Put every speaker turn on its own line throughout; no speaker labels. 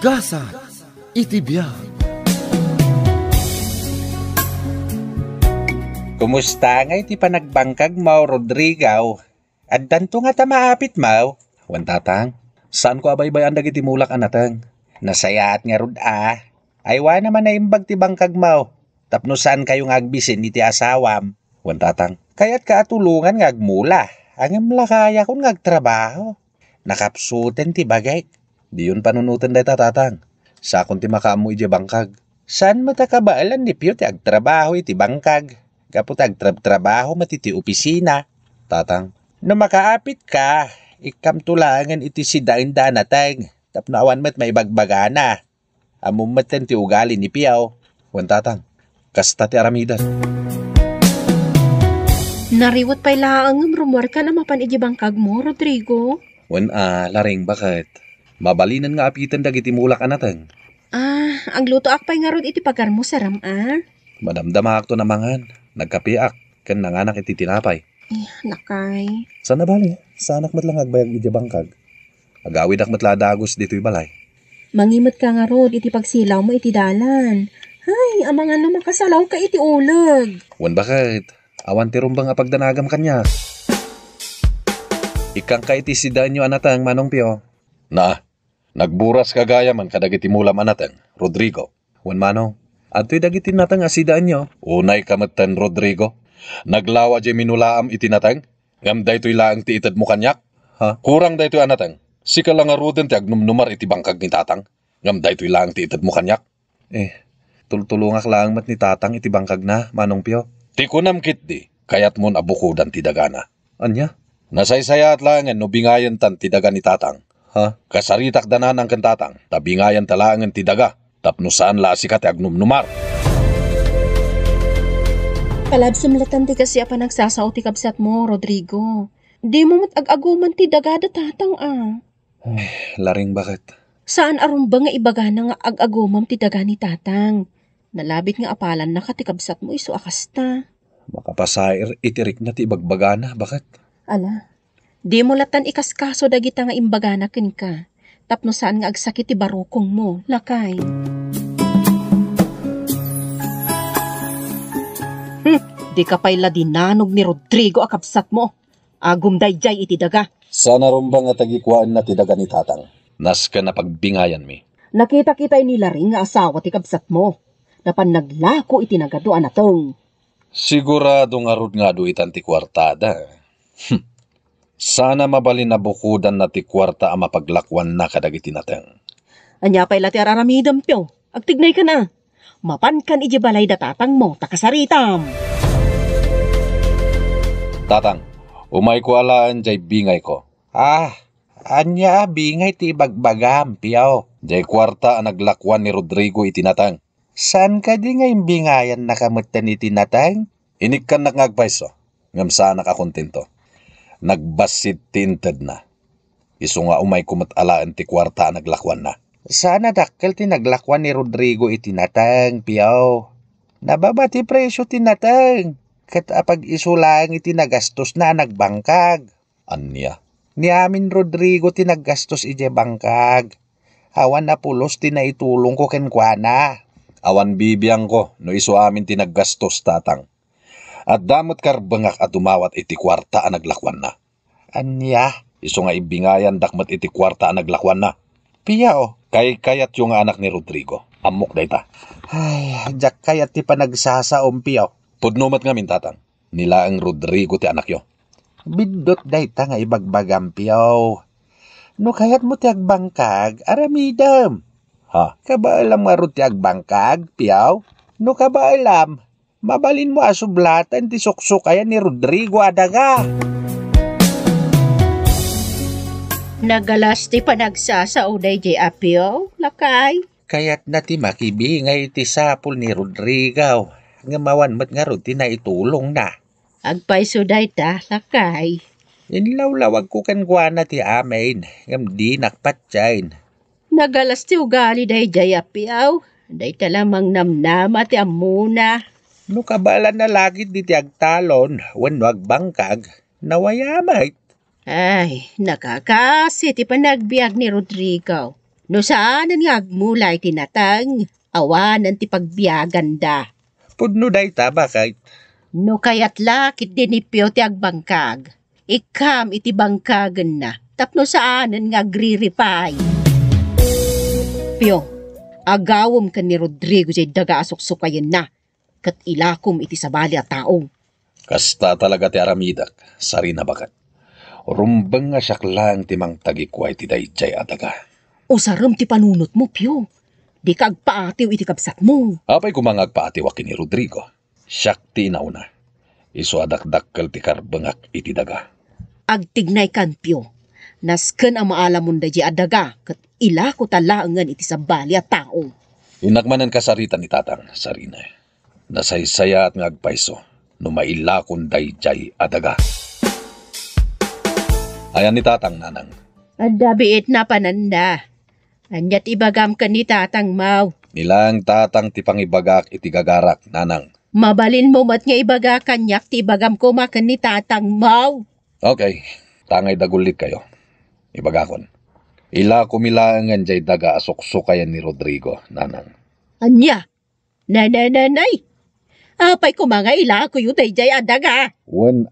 Gasa, itibiyag.
Kumusta nga iti panagbangkag mo, Rodrigo? At danto nga ta maapit mo. Wantatang, saan ko abay-bay ang dagiti mulak anatang? Nasayaat nga rod Ay wa naman na imbag ti bangkag mo. Tapno saan kayong agbisin iti asawam? Wantatang, kaya't kaatulungan nga agmula. Ang imlakaya kong agtrabaho. Nakapsuten ti bagay. Di yun panunutan day tatang. Sakon ti makaamu iti bangkag. Saan matakabaalan ni Pio ti agtrabaho iti bangkag? Kaput agtrabaho matiti opisina. Tatang, no makaapit ka, ikam tulangan iti si dain-daan natang. Tapno awan mat may bagbagana. Amumatan ti ugali ni Piaw. Wan tatang, kasta ti aramidan.
Nariwat pa'y laang rumor ka na mapan iti bangkag mo, Rodrigo.
Wan laring bakit? Mabalinan nga apitan dagiti mulak anatang.
Ang luto akpay nga rod iti pagar mo saram
Madamdamak to namangan. Nagkapiak, kan nanganak iti tinapay.
Nakay.
Sana bali, sanak matlang agbayag iti bangkag. Agawid ak matladagos dito'y balay.
Mangimot ka nga rod iti pagsilaw mo iti dalan. Ay, amangan na makasalaw ka iti ulag.
Wan bakit? Awan ti rumbang apagdanagam kanya. Ikang ka iti sidaan nyo anatang Manong Pio. Nagburas kagaya man kadagiti mulam anatang, Rodrigo. Wan Manong. Ato'y dagiti natang asidaan nyo. Unay kamatan, Rodrigo. Naglawa di minulaam itinatang. Ngam daytoy laang ti itad mo kanyak. Kurang daytoy anatang. Sika lang aruden ti agnumnumar iti bangkag ni tatang. Ngam daytoy laang ti itad mo kanyak. Tultulungak laang mat ni tatang iti bangkag na, Manong Pio. Ti kunam kit di. Kayat mon abukudan ti dagana. Anya? Nasaysaya at langan no bingayan tan ti daga ni tatang. Kasaritak danan ang kantatang. Tabingayan talangan ti daga. Tapno saan lasi ka ti agnumnumar.
Palabsumlatan ti kasi apa nagsasaw ti kabsat mo, Rodrigo. Di mo ag-aguman ti dagada tatang
Laring bakit?
Saan arumba nga ibaga na nga ag-agumam ti daga ni tatang? Nalabit nga apalan na ka ti kabsat mo iso akasta.
Makapasair itirik na ti ibagbagana, bakit?
Ala, di mo latan ikaskaso dagita nga imbagana ken ka. Tapno saan nga agsakit ti barukong mo, lakay. Di ka pa'y ladinanog ni Rodrigo akabsat mo. Agum dayjay iti daga.
Sana rumbang nga tagikwaan na ti daga ni tatang. Nas ka na pagbingayan mi.
Nakita-kita'y nila rin nga asawa ti kabsat mo. Napan naglako iti nagaduan natong.
Sigurado nga rod nga do itan ti kwartada. Sana mabalin na bukudan na ti kwarta ang mapaglakwan na kadagiti natang.
Anya pa'y lati araramidam Pio. Agtignay ka na. Mapan kan iji balay da tatang mo takasaritam.
Tatang, umay ko alaan jay bingay ko. Anya bingay ti bagbagam, Piaw. Jay kwarta ang naglakwan ni Rodrigo itinatang. San ka di nga imbingayan nakamutan itinatang? Inik ka nakagpaiso. Ngam sana ka kontento. Nagbasit tinted na. Iso nga umay kumatalaan ti kwarta ang naglakwan na. Sana dakkel ti naglakwan ni Rodrigo itinatang, Piaw. Nababa ti presyo tinatang. Kat apag isulang iti nagastos na nagbangkag. Anya? Ni amin Rodrigo ti naggastos ije bangkag. Awan na pulos ti naitulong ko kenkwana. Awan bibiyang ko no iso amin ti naggastos tatang. At damot karbangak at umawat iti kwarta ang naglakwan na. Anya? Iso nga ibingayan dakmat iti kwarta ang naglakwan na. Piaw, kayat yung anak ni Rodrigo. Amok dayta. Ay, jak kayat ti panagsasaom Piaw. Pudnumat nga min tatang. Nila ang Rodrigo ti anak yo. Bidot dayta nga ibagbagam Piaw. No kayat mo ti agbangkag, aramidam. Kabaalam nga ro ti agbangkag, Piaw? No kabaalam, mabalin mo asublatan ti suksukaya ni Rodrigo adaga.
Nagalas ti panagsasauday jay Piaw, lakay.
Kayat na ti makibingay ti sapul ni Rodrigo. Nga mawan mat nga ro ti naitulong na.
Agpaiso dayta, lakay.
Inlawlawag ko kan guana ti amin. Ngam di nakpatsain.
Nagalas ti ugali dayjay Piaw. Dayta lamang namnama ti amuna.
No kabalan na lagit di ti agtalon. Wenno agbangkag. Nawayamay.
Ay, nakakasi ti panagbiag ni Rodrigo. No saan nga agmulay tinatang, awanan ti pagbiaganda.
Pudno dayta bakit?
No kayat lakit din ipyo ti agbangkag. Ikam iti bangkagan na, tapno saanan nga agriripay. Pyo, agawom ka ni Rodrigo jay daga asuksukayan na, kat ilakom iti sabali a taong.
Kasta talaga ti aramidak, Sarina bakat. Rumbang nga syaklang timang tagikway ti dayjay adaga.
Usaram ti panunot mo, Pyo. Di ka agpaatiw iti kabsat mo.
Apay kumangag paatiwa kini Rodrigo. Siyak ti inauna. Isu adakdakkel ti karbengak iti daga.
Agtignay kan, Pyo. Nasken ang maalamon da di adaga, kat ila ko talaangan iti sabali a tao.
Inakmanan kasaritan ni Tatang, Sarina. Nasaysaya at ngagpaiso, no mailakon dayjay adaga. Ayan ni Tatang, Nanang.
Adabiit na pananda. Anyat ibagam ka ni Tatang Mau.
Nilang Tatang ti pangibagak iti gagarak, Nanang.
Mabalin mo mat nga ibaga kanyak ti ibagam ko makan ni Tatang Mau.
Okay, tangay dagulit kayo. Ibagakon. Ila kumilaangan jay daga asuksukayan ni Rodrigo, Nanang.
Anya? Nanay. Apay ko mga ila ko yung dayjay adaga.
Wen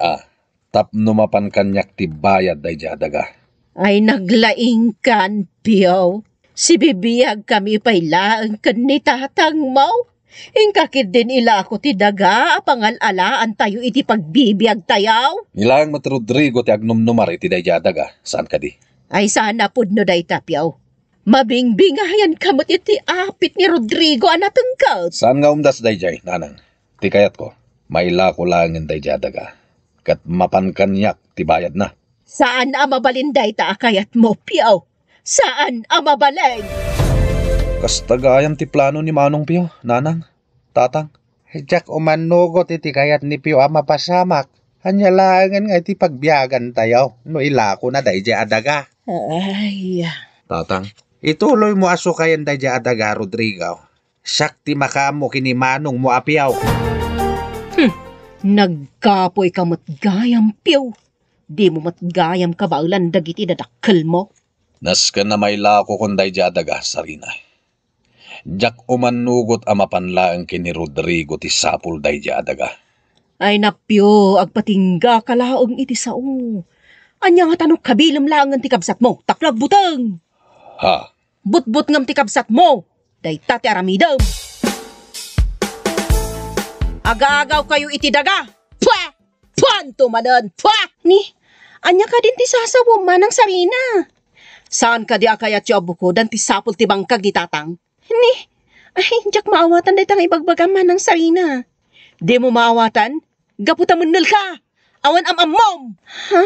tapno mapan kanyak ti bayad dayjay adaga.
Ay naglaing kan, Pio. Si bibiyag kami pailaan kan ni Tatang Mau. Ingkakid din ila ako ti daga, apangalalaan tayo iti pagbibiyag tayaw.
Nilang mat Rodrigo ti agnumnumar iti dayjay adaga. Saan ka di?
Ay sana pudno day tapyaw. Mabingbingayan kamot iti apit ni Rodrigo anatengkot.
Saan nga umdas dayjay, Nanang? Ti kayat ko, maila ko langin dayjay adaga. Kat mapan kanyak ti bayad na.
Saan ang mabalinday ta akayat mo, Pio? Saan ang mabalay?
Kastagayan ti plano ni Manong Pio, Nanang, Tatang.
Jack umanugot iti kayat ni Pio ama pasamak. Hanya langan nga iti pagbiyagan tayo. No ilako na dayjay adaga.
Ay,
Tatang,
Ituloy mo asukayan dayjay adaga, Rodrigo. Sakti makamo kini Manong mo apiaw.
nagkapoy ka matgayam, Pio. Di mo matgayam ka baulan dagiti dadakkel mo.
nasken na maila ko kung dayjay adaga, Sarina. Jak umanugot amapanlaang kini Rodrigo ti sapul dayjay adaga.
Ay napyo, agpatingga kalaong iti sao. Anya nga tanong kabilam lang ang tikabsat mo, taklag butang.
Ha?
But-but ngam tikabsat mo, day tati aramidam. Aga-agaw kayo iti daga. Pwa! Pwan tumanan, pwa! Ni, anya ka din ti sasawom manang Sarina. Saan ka di akayat yung abuko dan ti sapul ti bangkag ni Tatang? Ni, ay, jak maawatan day tang ibagbagan manang Sarina. Di mo maawatan? Gaputamunol ka! Awan am-amom! Ha?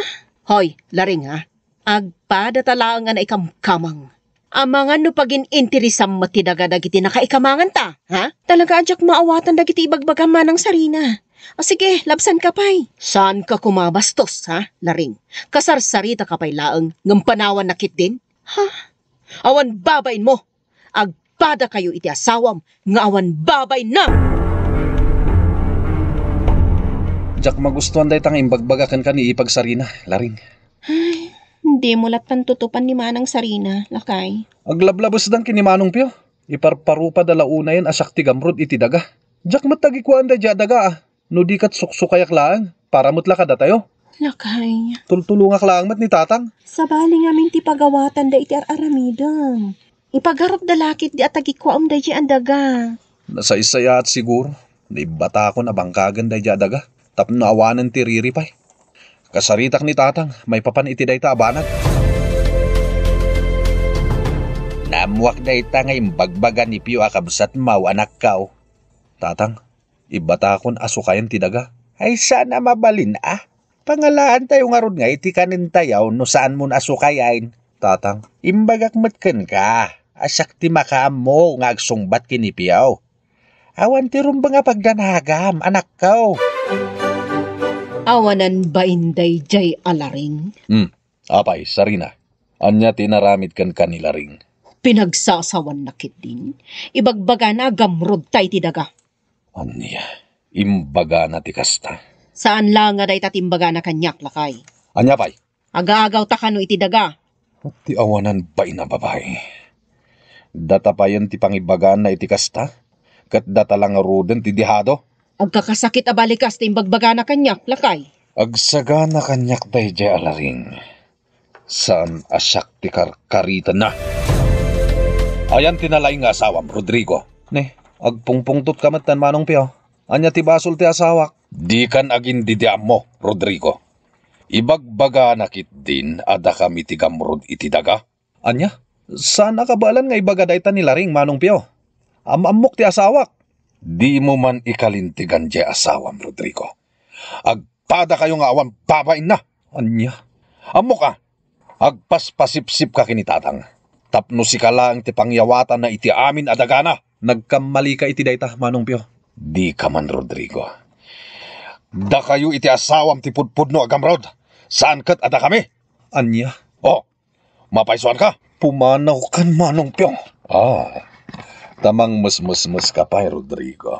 Hoy, laring ha? Agpada talaangan ay kamkamang. Amangan no pagin interisam matidaga dagiti nakaikamangan ta, ha? Talaga adyak maawatan dagiti ibagbagan manang Sarina. O sige, labsan ka pay. Saan ka kumabastos, ha, laring? Kasarsarita ka pay laang, ngampanawan nakit din? Ha? Awan babain mo! Agpada kayo iti asawam, nga awan babay na!
Jak magustuhan day tang imbagbaga kan ni ipag Sarina, laring.
Hindi mo latan tutupan ni Manang Sarina, lakay.
Aglablabos dang kini Manong Pio. Iparparupa dalauna yan asak ti gamrod iti daga. Jak matagikuan dayjay adaga. No di kat suksukayak laang, para mutla ka da tayo.
Lakay.
Tultulungak laang mat ni Tatang.
Sabali ngamin ti pagawatan da iti aramidam. Ipagarap da lakit di atagikwaam da ang daga.
Nasaysaya at siguro. Naibata ko na bangkagan dayjay adaga. Tapno awanan ti riripay. Kasaritak ni Tatang, may papan iti dayta abanag.
Namuak dayta nga imbagbagan ni Pio akabsat mau anak kao.
Tatang, ibata kon asukayan ti daga.
Ay sana mabalin Pangalaan tayo nga ron nga iti kanin tayaw no saan mo nasukayain.
Tatang,
Imbagak matken ka. Asak ti makaam mo nga agsungbat kini Pio. Awan ti rumba nga pagdanagam, anak kao.
Awanan ba inday jay alaring?
Apay, Sarina. Anya tinaramid kan kanila ring.
Pinagsasawan nakit din. Ibagbaga na gamrod tay ti daga.
Anya, imbaga na ti kasta.
Saan lang nga day tatimbaga na kanyak lakay?
Anya pay,
Aga-agaw ta kano iti daga.
ti awanan ba ina babae? Data pa yan ti pangibagaan na iti kasta. Kat data lang ruden ti dihado.
Agkakasakit abalikas ti imbagbaga na kanyak, lakay.
Agsaga na kanyak day jay alaring. Saan asyak ti karita na? Ayan tinalay nga asawam, Rodrigo. Ne, agpungpungtot ka matan manong piyo. Anya ti basol ti asawak. Di kan agin didiam mo, Rodrigo. Ibagbaga nakit din ada kami ti gamrod iti daga. Anya? Saan nakabalan nga ibaga day ta nilaring manong piyo? Amok ti asawak. Di mo man ikalintigan jay asawam, Rodrigo. Agpada kayo nga awan babain na. Anya? Amok ka. Agpaspasipsip ka kinitatang. Tapno si kalang ti pangyawatan na iti amin adagana. Nagkamali ka iti dayta, manong piyo. Di ka man, Rodrigo. Da kayo iti asawam ti pudpudno agamrod. Saan kat ada kami? Anya? Oh, mapaisuan ka? Pumanaw kan, manong piyo. Tamang mas ka pa, Rodrigo.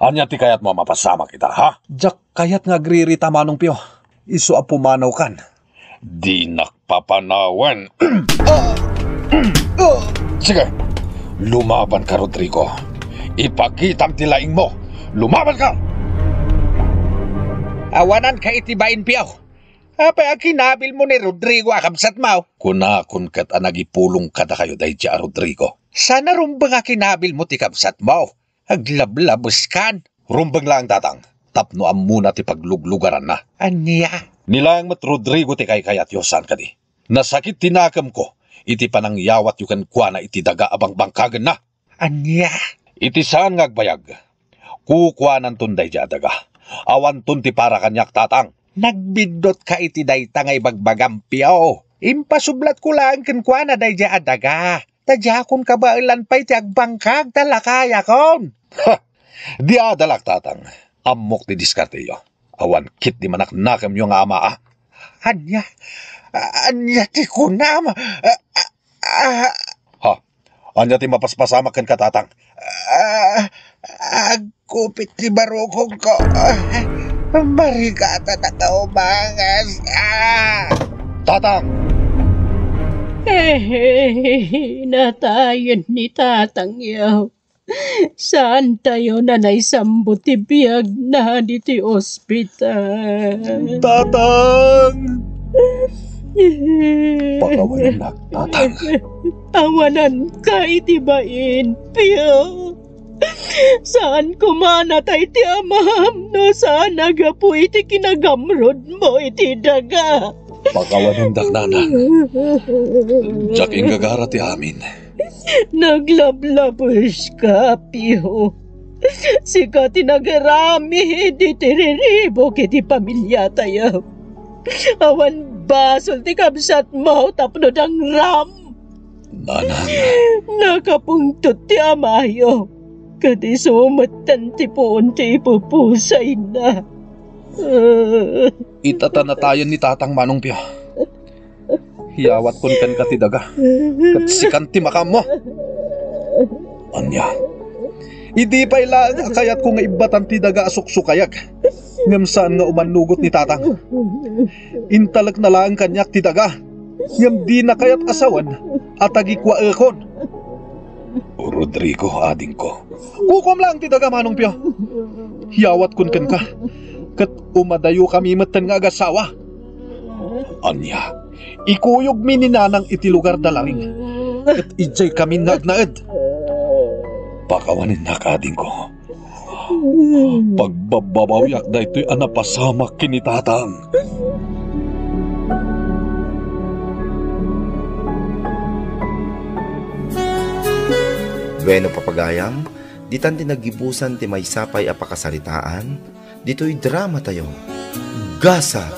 Anya ti kayat mo mapasama kita, ha? Jak kayat nga agririta, manong piyo. Iso a pumanaw kan. Di nakpapanawan. Sige, lumaban ka, Rodrigo. Ipakitam tilaing mo. Lumaban ka!
Awanan ka itibain, piyaw. Apa kinabil mo ni Rodrigo akamsat mo?
Kunakun kat anagipulong kada kayo dahi dya, Rodrigo.
Sana rumbang kinabil mo ti kamsat mo. Aglablabos kan.
Rumbang lang tatang. Tapno am muna ti pagluglugaran na.
Anya?
Nilang mat Rodrigo ti kay kayat yosan ka di. Nasakit tinakam ko. Iti panangyawat yukan kwa na iti daga abang bangkagan na.
Anya?
Iti saan ngagbayag. Kukwanan tunday dya daga. Awan tun ti para kanyak tatang.
Nagbidot ka iti dayta ngay bagbagam, piyaw. Impasublat ko lang kwa na day dya adaga. Tadya kun kabailan pa iti agbangkag talakaya kon.
Di adalak tatang. Amok ti diskarteyo. Awan kit di manaknakam yung ama ah.
Anya? Anya ti kunam?
Ha? Anya ti mapaspasama kan katatang?
Agkupit ti barukong ko. Marigata na kaumangas.
Tatang!
Natayan ni Tatang Yaw. Saan tayo na naisambot ti biyag na diti ospital?
Tatang! Pakawanan na, tatang.
Awanan ka itibain, piyo. Saan kumanatay ti amam no saan nagapu iti kinagamrod mo iti daga?
Pakawanan daknana. Diyak ingagara ti amin.
Naglablabos ka, piyo. Sika tinagarami di tiriribo kiti pamilya tayo. Awan basol ti kabsat mo tapno dang ram.
Nanang.
Nakapungtot ti amayo. Kadi sumatan ti poon ti ipupusay na.
Itatanatayan ni tatang manong piya. Hiyawat kun kan katidaga. Kat sikan ti makam mo. Anya. Idi pa ilang kayat ko nga ibatan ti daga asuksukayak. Ngam saan nga umanugot ni tatang. Intalag na lang kanyak ti daga. Ngam di na kayat asawan at agikwa ekon. Rodrigo, ading ko. Kukom lang ti daga manong piya. Hiyawat kun kan ka. Kat umadayo kami matan nga agasawa. Anya, ikuyog mi ni nanang iti lugar dalaring. At ijay kami nagnaed. Pakawanin na kading ko. Pagbabawyak da ito'y anapasamak kinitatang.
Bueno papagayam, ditan tinagibusan ti may sapay apakasaritaan, dito'y drama tayo. Gasa,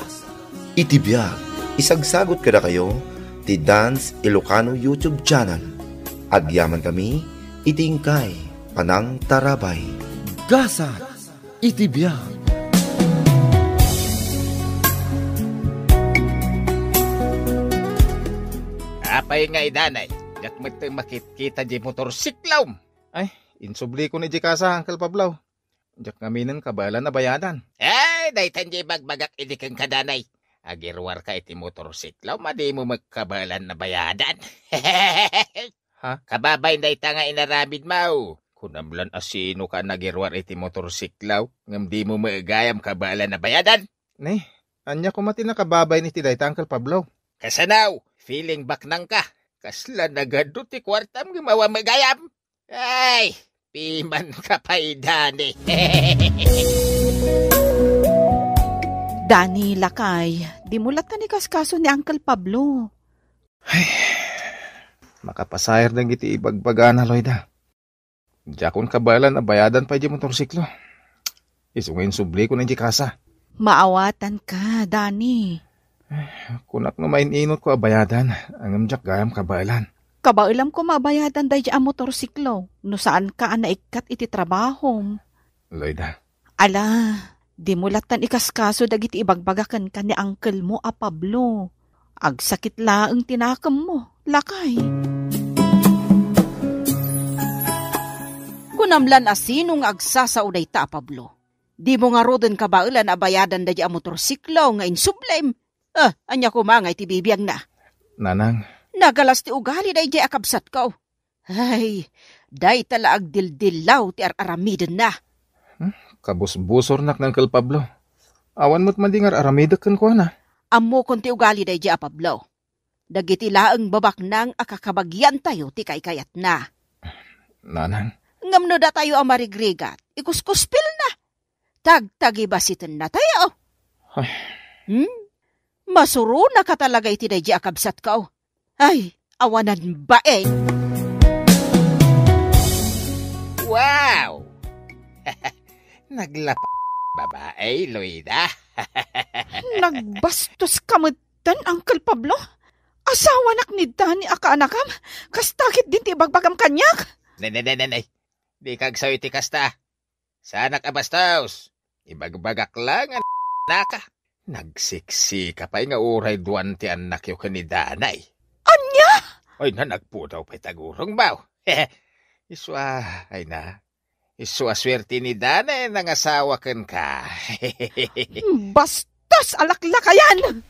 itibiyag, isagsagot kada kayo, ti Dance Ilocano YouTube channel. Agyaman kami, itingkay, panang tarabay. Gasa, itibiyag.
Apay nga idanay. Gat matang makikita di motorsiklaw.
Ay, insubli ko ni Jikasa, Uncle Pablaw. Jak ngaminan kabalan na bayadan.
Ay, daytan di bagbagak idikang kadanay. Agirwar ka iti motorsiklaw, madi mo magkabalan na bayadan.
Ha?
Kababay na nga inaramid mau. Kunamlan asino ka nagirwar iti motorsiklaw, ngam di mo maagayam kabala na bayadan.
Ne, anya ko mati nakababay ni tiday ta Uncle Pablo.
Kasanaw, feeling back nang ka. Kasla nagado ti kwartam gumawa magayam. Ay, piman ka pa'y Dani.
Dani, lakay, di mulat ka ni kaskaso ni Uncle Pablo.
Makapasayar ng iti ibagbaga na, Loida. Jakon kabalan na bayadan pa di motorsiklo. Isungin subli ko na di kasa.
Maawatan ka, Dani.
Kunak no maininot ko abayadan, ang jak gayam kabalan.
Kabailam ko mabayadan dahi ang motorsiklo. No saan ka naikat iti trabaho.
Loida,
Ala, di mulatan ikaskaso dagiti ibagbagakan ka ni Uncle mo a Pablo. Agsakit laang tinakam mo, lakay. Kunamlan asinong agsasauday ta, Pablo. Di mo nga roden kabailan abayadan dahi ang motorsiklo nga insublem. Anya ko mangay ti bibiyang na.
Nanang,
Nagalas ti ugali dahi di akabsat ko. Ay, dahi tala agdildilaw ti aramiden na.
kabus-busor nak ng Uncle Pablo. Awan mo't mandingar aramidakan ko na.
Ammo kon ti ugali dahi di a Pablo. Dagiti laeng babak nang akakabagyan tayo ti kaykayat na.
Nanang,
Ngamno da tayo amarigrigat, ikuskuspil na. Tagtagibasitin na tayo.
Ay.
Masuro na ka talaga iti dahi di akabsat ko. Ay, awanan ba eh.
Wow! Naglap babae, Loida.
Nagbastos kamutan, Uncle Pablo. Asawa nak ni Dani akaanakam. Kastakit din ti bagbagam kanyak.
Nay. Di kag sayo ti kasta. Sanak abastos. Ibagbagak lang ang naka. Nagsiksi ka pa nga uray duwan ti anak yung kanidanay.
Anya?
Ay na nagpudaw pa'y tagurong baw. Iswa, ay na. Iswa swerte ni Danay nang asawa kan ka.
Bastos alaklakayan.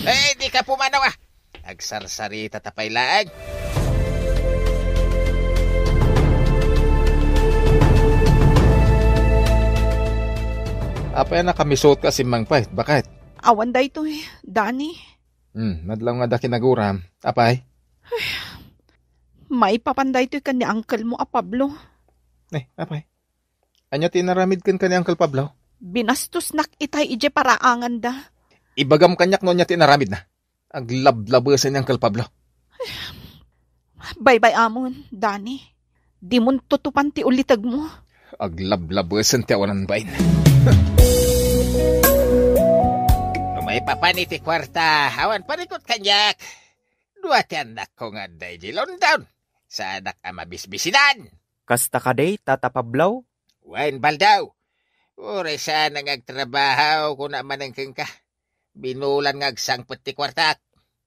Eh, di ka pumanaw ah. Agsarsarita tapay laag.
apay na kamisot ka si Mang Pait, bakit?
Awan da ito eh, Dani.
Madlaw nga da kinaguram. Apay?
May papanday ito ka ni Uncle mo a Pablo.
Apay? Anya tinaramid kan ka ni Uncle Pablo?
Binastos nak itay ije paraangan da.
Ibagam kanyak no niya tinaramid na. Aglablabasan ni Uncle Pablo.
Bye-bye amon, Dani. Di mo tutupan ti ulitag mo.
Aglablabasan ti awanan bain.
May papani ti kwarta, awan parikot kanyak. Dua ti anak ko nga day di London. Sa anak ama bisbisinan.
Kasta ka day, Tata Pablaw?
Wain baldaw. Ure sana ngagtrabaho kung naman ang ka. Binulan ngagsangpot ti kwarta.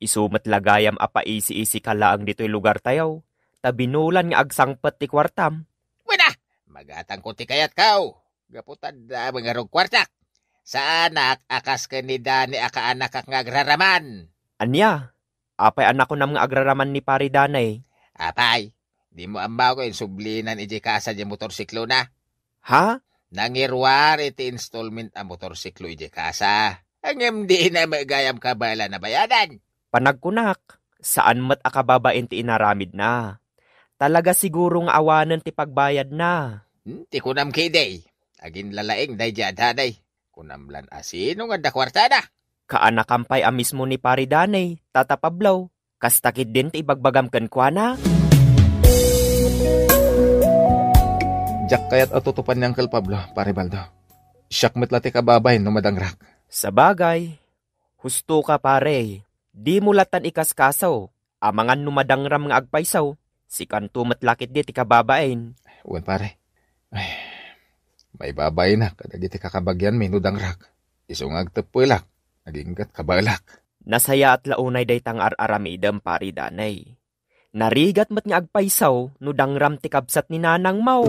Isumat lagayam apa isi-isi ka laang dito'y lugar tayaw. Ta binulan nga agsangpet ti kwartam.
Wala, magatang ko ti kayat kao. Gaputan da mga rog kwarta. Sa anak, akas ka ni Dani akaanak ak ngagraraman.
Anya? Apay anak ko nam nga agraraman ni Pari Danay.
Apay, di mo ambaw ko yung sublinan iji kasa di motorsiklo na.
Ha?
Nangirwar iti installment ang motorsiklo iji kasa. Ang MD na magayam kabala na bayadan.
Panagkunak, saan mat akababain ti inaramid na? Talaga siguro nga awanan ti pagbayad na.
Ti kunam kiday. Agin lalaing day jadaday. Kunamlan asino nga da kwartada.
Kaanakampay a mismo ni Pari Danay, Tata Pablaw. Kastakid din ti ibagbagam ken kuana.
Jack kayat atutupan ni Uncle Pablo, pare Baldo. Siyak metlati kababay no madangrak.
Sa bagay, husto ka pare. Di mulatan ikaskasaw. Amangan numadangram nga agpaysaw. Si kanto matlakit di ti kababain.
Uwan pare. Ay, may babay na kadagiti kakabagyan may nudangrak. Isong agtapulak, naginggat kabalak.
Nasaya at launay day tang ar-aramidam Pari Danay. Narigat mat nga agpaysaw no dangram ti kabsat ni Nanang Mau.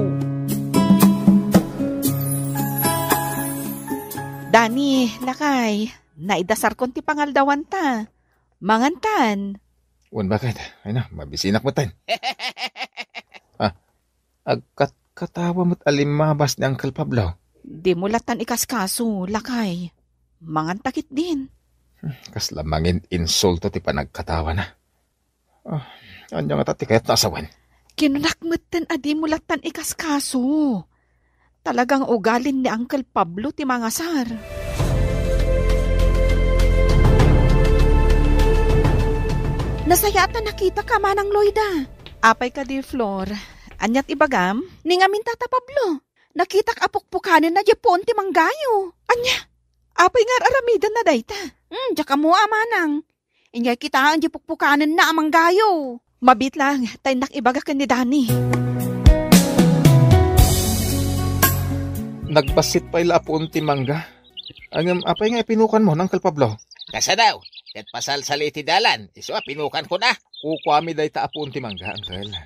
Dani, lakay, naidasar kon ti pangaldawan ta. Mangantan.
Wan bakit? Ay na, mabisinak mo tan. Agkatawa mo't alimabas ni Uncle Pablo.
Di mo latan ikaskaso, lakay. Mangantakit din.
Kaslamangin insulto ti panagkatawa na. Anya nga tati kaya't nasawan.
Kinunakmatan adi mo latan ikaskaso. Talagang ugalin ni Uncle Pablo ti mga sar. Nasayatan nakita ka manang Loida. Apay ka di, Flor. Anyat ibagam? Ni ngamin Tata Pablo. Nakita ka apukpukanin na Japon ti manggayo. Anya? Apay nga aramidan na dayta. Diya mo amanang. Ingay kita ang pukpukanan na amang gayo. Mabit lang, tay nakibaga ka ni Dani.
Nagbasit pa ila po ti mangga. Ang apay nga pinukan mo, Uncle Pablo.
Kasa daw, ket pasal sa liti dalan, iso pinukan ko na.
Kukwami dayta apon ti mangga, Uncle.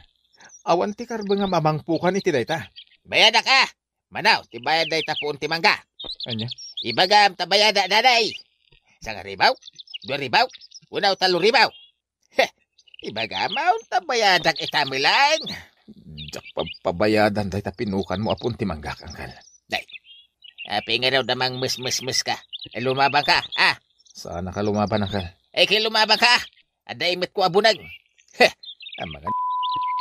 Awan ti karba nga mamangpukan iti dayta.
Bayada ka! Manaw, tibayad dayta po ti mangga.
Anya?
Ibagam tabayada daday. Isang ribaw, 2 ribaw, 1 3 ribaw. Ibagamaw tabayadak itamilang.
Diyak pabayadan dayta pinukan mo apon ti mangga, Uncle.
Day, api nga raw damang mus ka. Lumabang ka,
Sana ka lumaban, Uncle.
kay lumabang ka. Ada imit ko abunag. Ang mga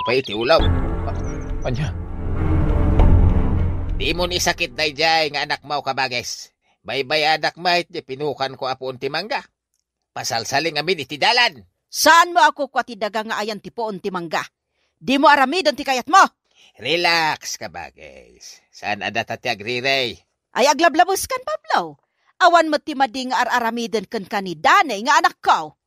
pa iti ulaw.
Anya?
Di mo ni sakit dayjay nga anak mo kabages. Baybay anak mahit di pinukan ko apon ti mangga. Pasalsaling amin iti dalan.
Saan mo ako kwa ti daga nga ayan ti poon ti mangga? Di mo aramidon ti kayat mo?
Relax kabages. Saan ada tati agriray?
Ay aglablabos kan, Pablo. Awan mo ti madi nga araramidon kan kanidane nga anak ko.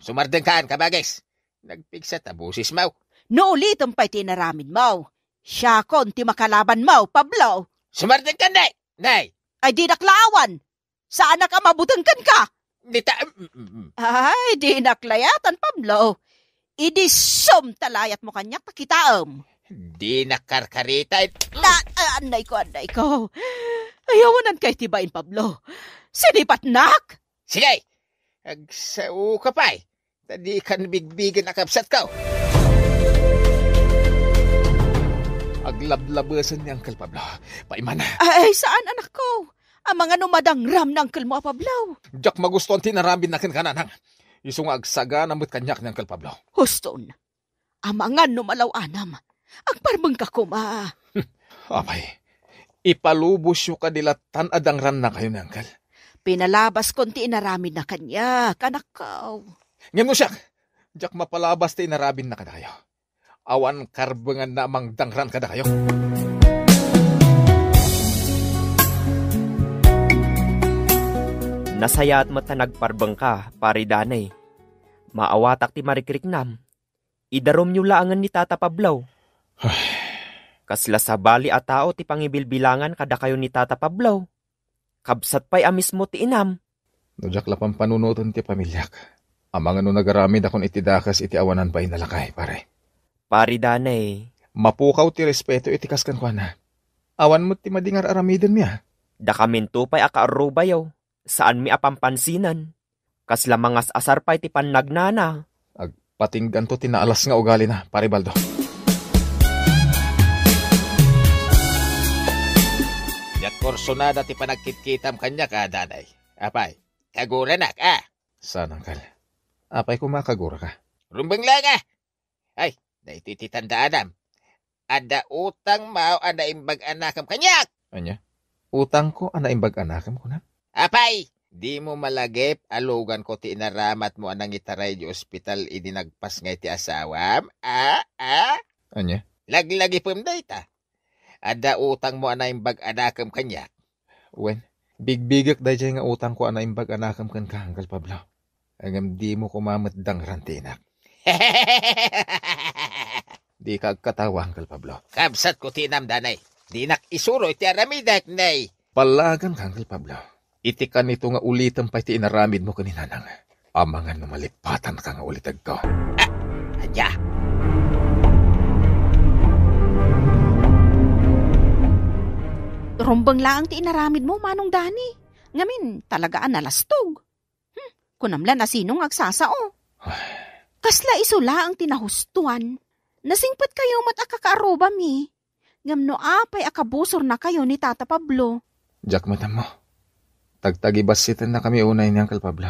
Sumardeng kaan kabages. Nagpigsa tabusis mo.
No ulitom pa'y tinaramin mo. Siya kon ti makalaban mo, Pablo.
Sumardeng ka, nay! Nay!
Ay di naklaawan. Saan ka mabutang kan ka?
Dita...
Ay, di naklayatan, Pablo. Idi sum talayat mo kanyak takitaam.
Di nakarkarita.
Anday ko. Ayawanan kay tibain, Pablo. Sinipat nak!
Sige! Agsao ka pa eh. Tadi kan bigbigin akapsat ka.
Aglablabasan ni Uncle Pablo. Paimana.
Ay, saan anak ko? Ang mga numadang ram ng Uncle mo, Pablo.
Diyak magustuhan tinarambin na kananang. Isong agsaga namut kanyak ni Uncle Pablo.
Huston. Ang mga numalaw anam. Ang parmang kakuma.
Apay, ipalubos yung kadilatan adang ram na kayo ni Uncle.
Pinalabas konti inaramid na kanya, kanak ko.
Ngayon mo siya, diyak mapalabas ti inarabin na kadayo. Awan karbangan na amang dangran kada kayo.
Nasaya at mata nagparbang ka, pari danay. Maawatak ti marikriknam. Idarom nyo laangan ni Tata Pablo. Kasla sa bali at tao ti pangibilbilangan kada kayo ni Tata Pablo. Kabsat pa'y amis mo ti inam.
Nujak lapang panunutan ti pamilyak. Amang nagaramid akong itidakas iti awanan pa'y nalakay, pare.
Pari danay.
Mapukaw ti respeto iti kaskan ko na. Awan mo ti madingar aramidin niya.
Da kaminto pa'y akaarubayaw. Saan mi apampansinan? Kasla mangas asar pa'y ti pannagnana.
Agpatinggan to tinaalas nga ugali na, pare Baldo.
Yat korsonada ti panagkitkitam kanya ka, daday. Apay, kagura na ka.
Saan, Uncle? Apay kumakagura ka.
Rumbang lang Ay, na iti titandaan Ada utang mao ada imbag anakam kanyak.
Anya? Utang ko ana imbag anakam ko na?
Apay, di mo malagip alugan ko ti inaramat mo anang itaray di ospital idinagpas nga iti asawam.
Anya?
Laglagi pumday ta. Ada utang mo ana imbag anakam kanyak.
Wen, bigbigak dahil nga utang ko ana imbag anakam kan ka, Uncle Pablo. Agam di mo kumamatdang rantinak. Di kagkatawa, Uncle Pablo.
Kabsat ko tinam danay. Di nak isuro iti aramidak nay.
Palagan ka, Uncle Pablo. Iti ka nito nga ulitan pa iti inaramid mo kaninanang. Amangan na malipatan ka nga ulitag ko.
Adya.
Rumbang lang ti inaramid mo, Manong Dani. Ngamin, talagaan nalastog. Kunamlan na sinong agsasao. Kasla isula ang tinahustuan. Nasingpet kayo mat akakaaroba mi. Ngamno apay akabusor na kayo ni Tata Pablo.
Jack matam mo. Tagtagibasitan na kami unay ni Uncle Pablo.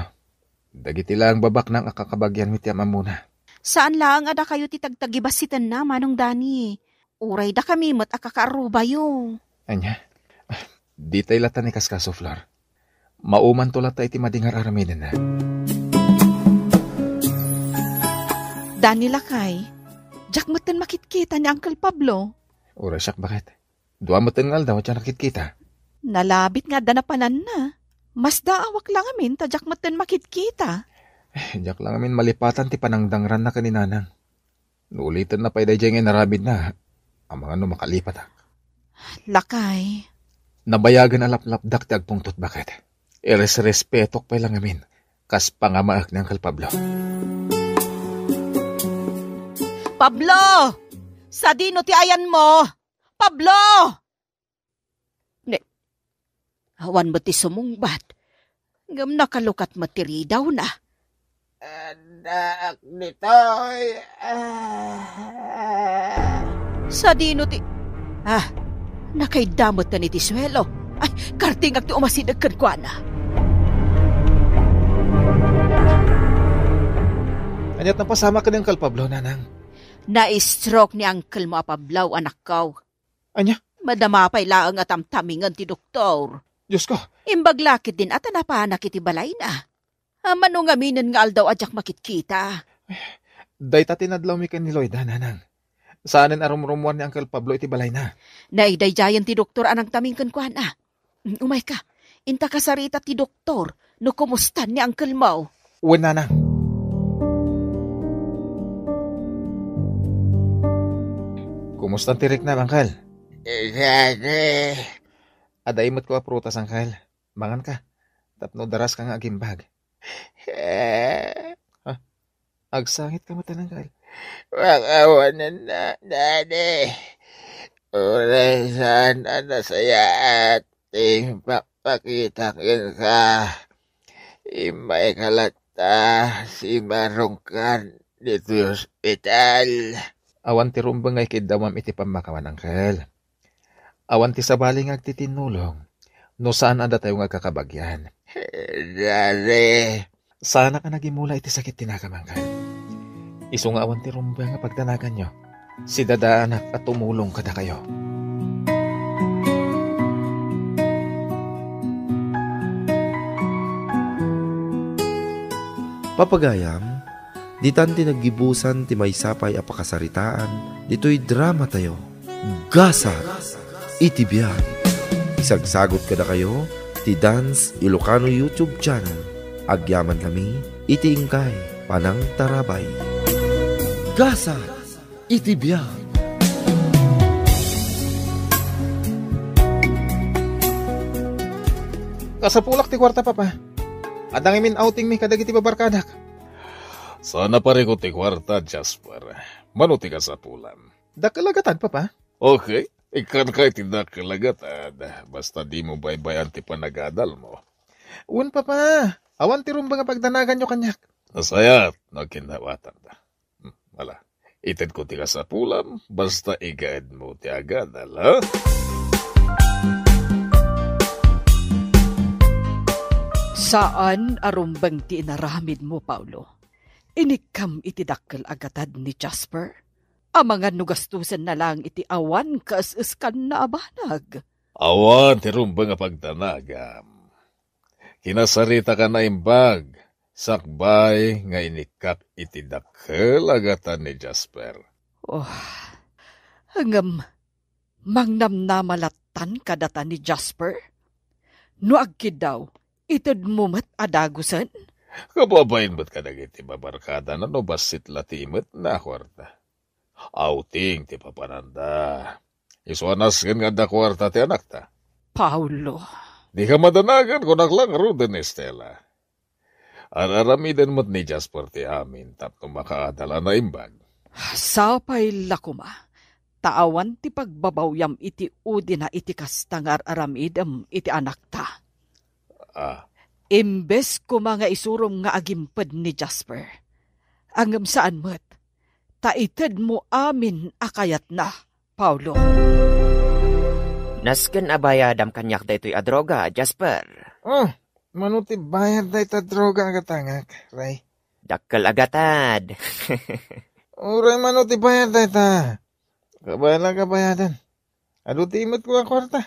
Dagiti lang babak ng akakabagyan mi tiyama muna.
Saan lang ada kayo ti tagtagibasitan na, Manong Dani? Uray da kami mat akakaaroba yo.
Anya? Di tayo lata ni Kaskaso, Flor. Mauman to lata iti madingar aramidin na.
Dani lakay, Jack matan makitkita ni Uncle Pablo.
Ura siyak, bakit? Dua matengal daw siya nakit-kita.
Nalabit nga danapanan na. Mas daawak lang amin ta Jack matan makitkita.
Jack lang amin malipatan ti panangdangran na kaninanang. Nuulitan na pa'y dayjay nga narabid na. Ang mga makalipat ha.
Lakay.
Nabayagan alaplapdak ti agpungtot, bakit? Ires-respetok pa'y lang amin. Kas pangamaak ni Uncle Pablo.
Pablo! Sa dino ti ayan mo! Pablo! Ne, awan mo ti sumungbat. Ngam nakalukat matiri daw na.
Anak nito'y...
Sa dino ti... nakaidamot na ni ti swelo. Ay, kartingag ti umasidag kankwana.
Anyat na pasama ka ni Uncle Pablo, nanang.
Na-stroke ni Uncle mo Pablaw, anak kaw.
Anya?
Madamapay laang at amtamingan ti doktor.
Diyos ko.
Imbaglakit din at napanak iti balay na. Manong aminan nga aldaw adyak makitkita.
Day ta tinadlaw mi ken ni Loida, nanang. Saanin arumrumuan ni Uncle Pablo iti balay na.
Naidayjayan ti doktor anang taming kankwana. Umay ka, inta kasarita ti doktor no kumustan ni Uncle Mau.
Uwan, nanang. Kumusta tirik na, Uncle?
Dani.
Aday mo't ko aprutas, Uncle. Mangan ka. Tapno daras ka nga agimbag. Agsangit ka mata, Uncle.
Wakawanan na, Dani. Uray sana na saya ating papakitain ka. Imay kalata si Marungkan dito yung ospital.
Awan ti rumbang ay kidawam iti pamakawan, Uncle. Awan ti sabaling agtitinulong. No saan ada tayo nga kakabagyan.
Dani.
Sana ka nagimula iti sakit tinakam, Uncle. Iso nga awan ti rumbang nga pagtanagan nyo. Si dadaanak at tumulong kada kayo.
Papagayam, ditan ti naggibusan ti maysapay a pakasaritaan, dito'y drama tayo. Gasa iti biag. Isagsagot kada kayo ti Dance Ilocano YouTube channel. Agyaman kami iti ingkay Panang Tarabay. Gasa iti biag.
Kasapulak ti kwarta, Papa. Adang imin outing mi kadagiti babarkadak.
Sana pare ko ti kwarta, Jasper. Manuti ka sa pulan.
Dakalagatan, Papa.
Okay, ikan ka iti dakalagatan. Basta di mo baybayan ti panagadal mo.
Uwan, Papa. Awan ti rumbang nga pagdanagan nyo kanyak.
Nasayat, nakinawatan da. Wala, itad ko ti ka sa pulan. Basta igaad mo ti agadal, ha?
Saan arumbang ti inaramid mo, Paulo? Inikam iti dakkel agatad ni Jasper? Amangan no gastusan na lang iti awan kas-iskan na abanag.
Awan, tirumbang nga pagdanagam. Kinasarita ka na imbag. Sakbay nga inikak iti dakkel agatan ni Jasper.
Oh, hangam mangnamnamalatan kadata ni Jasper? No agkid daw, itad mo mat adagusan?
Kababayin ba't ka nagiti babarkada na no basit latimit na kwarta? Outing ti papananda. Isuanas nga da kwarta ti anak ta.
Paulo.
Di ka madanagan kung naklang ruden, Estela. Araramidan mo't ni Jasper ti amin tapno makaadala na imbag.
Sapay lakuma. Taawan ti pagbabawyam iti udi na iti kastangar aramidam iti anak ta. Imbes ko mga isurom nga agimpad ni Jasper. Angam saan mo't, taited mo amin akayat na, Paulo.
Nasken abayadam kanyak daytoy a droga, Jasper.
Oh, manuti bayad day ta droga agatangak, Ray.
Dakkel agatad.
Uray manuti bayad day ta. Kabayadan. Ado timot ko ang kwarta.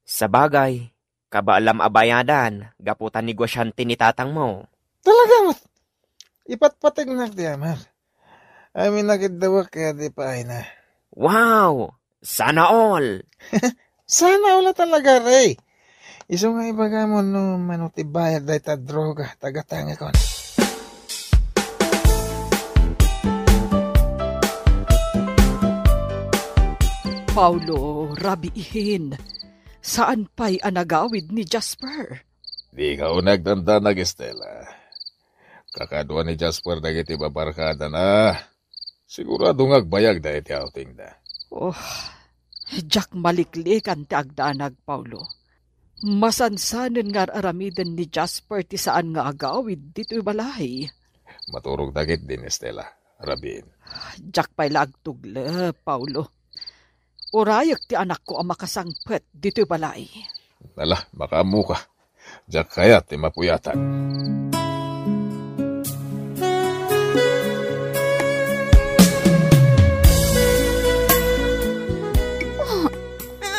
Sa bagay, kabaalam abayadan, gaputan negosyante ni tatang mo.
Talaga mat. Ipatpatag na ti amar. Amin nakidawak kaya di pa ay na.
Wow! Sana all!
Sana wala talaga, Ray. Iso nga ibaga mo no manuti bayad day ta droga tagatanga kon.
Paulo, rabiihin. Saan pa'y anagawid ni Jasper?
Di ka nagtanda nag Estela. Kakadwa ni Jasper dagiti babarkada na. Sigurado ngagbayag da iti outing da.
Oh, jak maliklikan ti agdanag, Paulo. Masansanen nga aramiden ni Jasper ti saan nga agawid dito'y balay.
Maturog dagit din Estela. Rabin.
Jak pa'y lagtugle, Paulo. Urayak ti anak ko ang makasangpet dito'y balay.
Nala, makamu ka. Diyak kaya ti mapuyatan.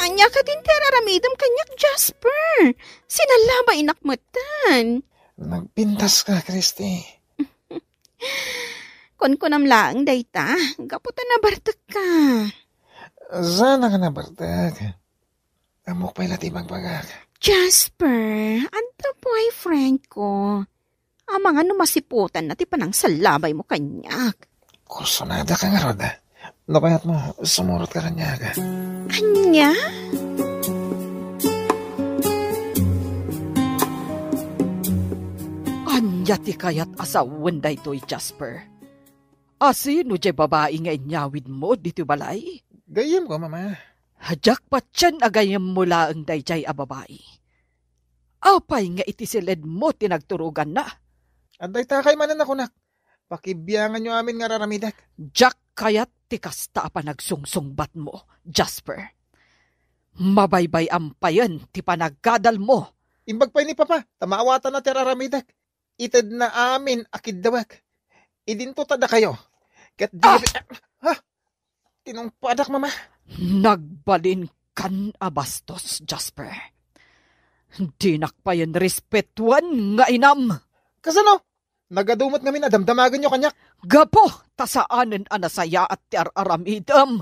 Anya ka din ti araramidam kanyak, Jasper. Sinalaba inakmatan.
Nagpintas ka, Christy.
Kunkunam lang, dayta. Gaputan na bartak ka.
Sana ka na bartag. Amok pa'y lati magbagak.
Jasper, anta boyfriend ko. Ang mga numasiputan na ti panang salabay mo kanyak.
Kursunada ka nga, Roda. No kaya't mo, sumurot ka kanya ka.
Anya? Anya ti kayat asawan da ito'y Jasper. Asino di babae nga inyawid mo dito balay?
Gayam ko, Mama.
Hadyak pa tiyan agayam mula ang dayjay a babae. Apay nga itisilid mo tinagturugan na.
Aday takay manan ako, nak. Pakibiyangan nyo amin nga raramidak.
Jak kayat tikasta pa nagsungsungbat mo, Jasper. Mabaybay ampayan ti panaggadal mo.
Imbag pa ni Papa, tamawatan na ti raramidak. Itad na amin akidawak. Idinto tada kayo. Kat di... Ha? Tinungpadak, Mama.
Nagbalin kan abastos, Jasper. Di nakpayan respetuan nga inam.
Kasano? Nagadumot ngamin na damdamagan nyo kanyak.
Gapo, tasaanen anasaya at ti aramidam.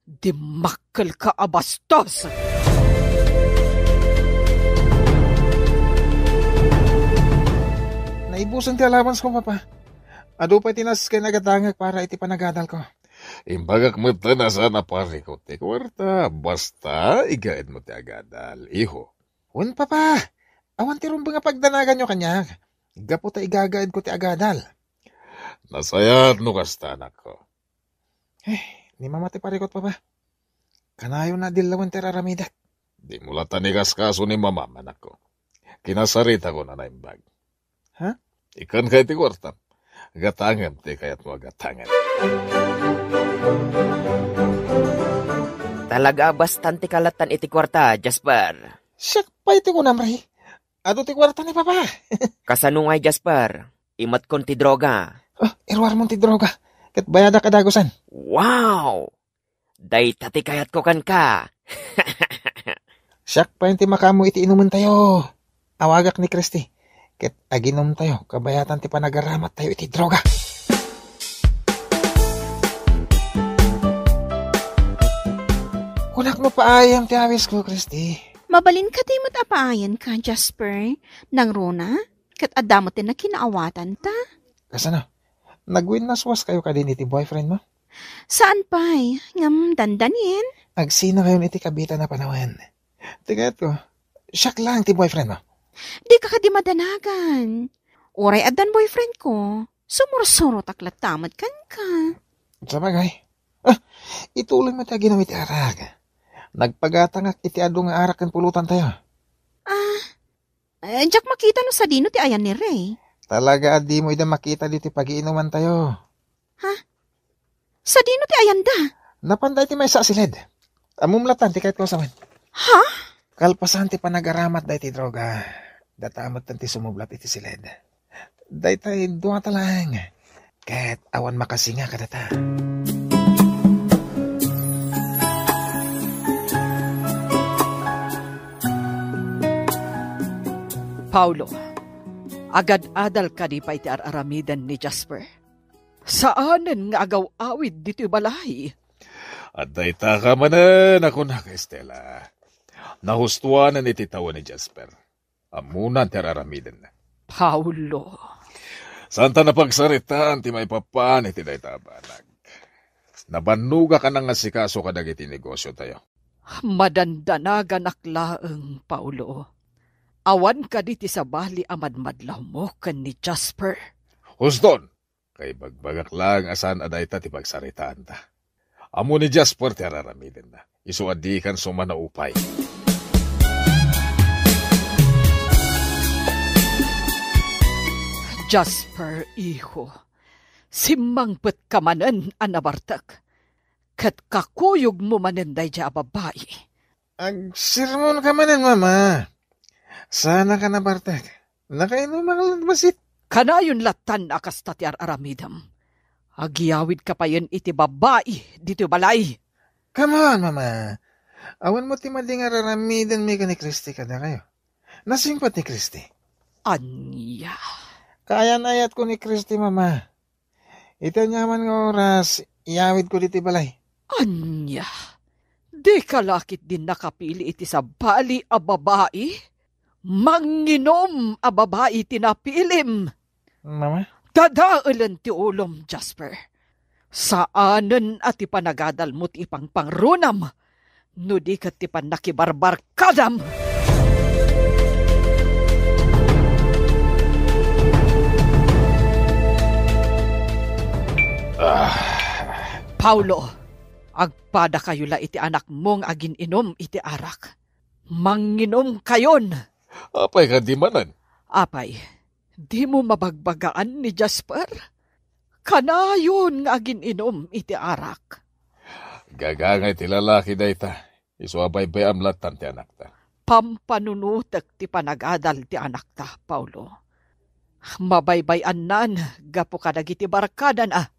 Di makkel ka abastos.
Naibusan ti alamans ko, Papa. Ado pa tinas kay nagatangag para iti panagadal ko.
Imbagak mo ta na sana pari ko ti kwarta. Basta, igaid mo ti agadal. Iho.
Un, Papa. Awan ti rumba nga pagdanagan nyo kanyak. Gapo ta igagaid ko ti agadal.
Nasayat no kasta anak ko.
Ni Mama ti parikot, Papa. Kanayo na dilawan ti raramidak.
Di mula tanigas kaso ni mama, anak ko. Kinasarita ko na naimbag.
Ha?
Ikan kay ti kwarta. Gatangam ti kayat mo gatangan.
Talaga bastante kalatan iti kwarta, Jasper.
Siyak pa iti ko namray. Ado ti kwarta ni Papa.
Kasanungay, Jasper. Imat kon ti droga.
Irwar mo ti droga. Kat bayada kadagusan.
Wow! Day tati kayat ko kan ka.
Siyak pa ti makamu iti inuman tayo. Awagak ni Christy. Ket aginom tayo, kabayatan ti panagaramat tayo iti droga. Kunak mo paayam ti awis ko, Christy.
Mabalin ka di mo't apaayan ka, Jasper. Nang Rona, kat adamot din na kinaawatan ta.
Kasano? Nagwin naswas kayo ka din iti boyfriend mo?
Saan pa'y? Ngam dandanin?
Agsina kayo iti kabita na panawan. Tigat ko, siyak lang ti boyfriend mo.
Di ka di madanagan. Oray adan boyfriend ko. Sumursurot aklat tamad kan ka.
Sa bagay. Ituloy mo tayo ginamit arag. Nagpagatangak iti ado nga arak kan pulutan tayo.
Diyak makita no sa dino ti ayan ni Ray.
Talaga di mo ida makita dito pag-iinuman tayo.
Sa dino ti ayanda?
Napanday ti may sa silid. Amumlatan ti kahit ko saman.
Ha?
Kalpasan ti panagaramat day ti droga. Datamat ti sumublat iti silid. Day tay duwa talang. Kahit awan makasinga kadata.
Paulo, agad-adal ka di pa iti araramidan ni Jasper. Saanen nga agaw-awid dito balay?
At dayta ka manan ako na ka, Estela. Nahustuanan iti tawa ni Jasper. Amunan ti araramidan na.
Paulo.
Santa na pagsaritaan ti may papaan iti dayta banag. Nabanuga ka na nga sikaso kadag iti negosyo tayo.
Madandanagan aklaeng, Paulo. Awan ka diti sa bali amadmadlaw mo kan ni Jasper.
Huston, kay bagbagak lang asan adayta ti pagsaritaan ta. Amo ni Jasper ti araramidan na. Isuadikan sumanaupay.
Jasper, iho, simmangpet ka manen anabartak. Kat kakuyog mo manen day ja babae.
Ag sirmon ka manan, mama. Sana ka na, Bartek. Nakainom ang basit.
Kanayon latan akas tati aramidam. Agiyawid ka pa yun iti babae dito balay.
Come on, mama. Awan mo ti mading araramidan may ka ni Christy ka na kayo. Nasingpat ni Christy.
Anya.
Kaya nayat ko ni Christy, mama. Ito nyaman nga oras, iyawid ko diti balay.
Anya. Di kalakit din nakapili iti sa bali a babae? Manginom a babae tinapilim.
Mama?
Dadaulan ti ulom, Jasper. Saanen at ipanagadal mo't ipang pangrunam, no di kat ipan nakibarbar kadam. Paulo, agpada kayo la iti anak mong agin inom iti arak. Manginom kayon.
Apay ka di manan.
Apay, di mo mabagbagaan ni Jasper? Kanayon nga agin inom iti arak.
Gagangay ti lalaki dayta. Isuabay-bay amlatan ti anak ta.
Pampanunutek ti panagadal ti anak ta, Paulo. Mabaybayan nan, gapo ka dagiti barkadan ah.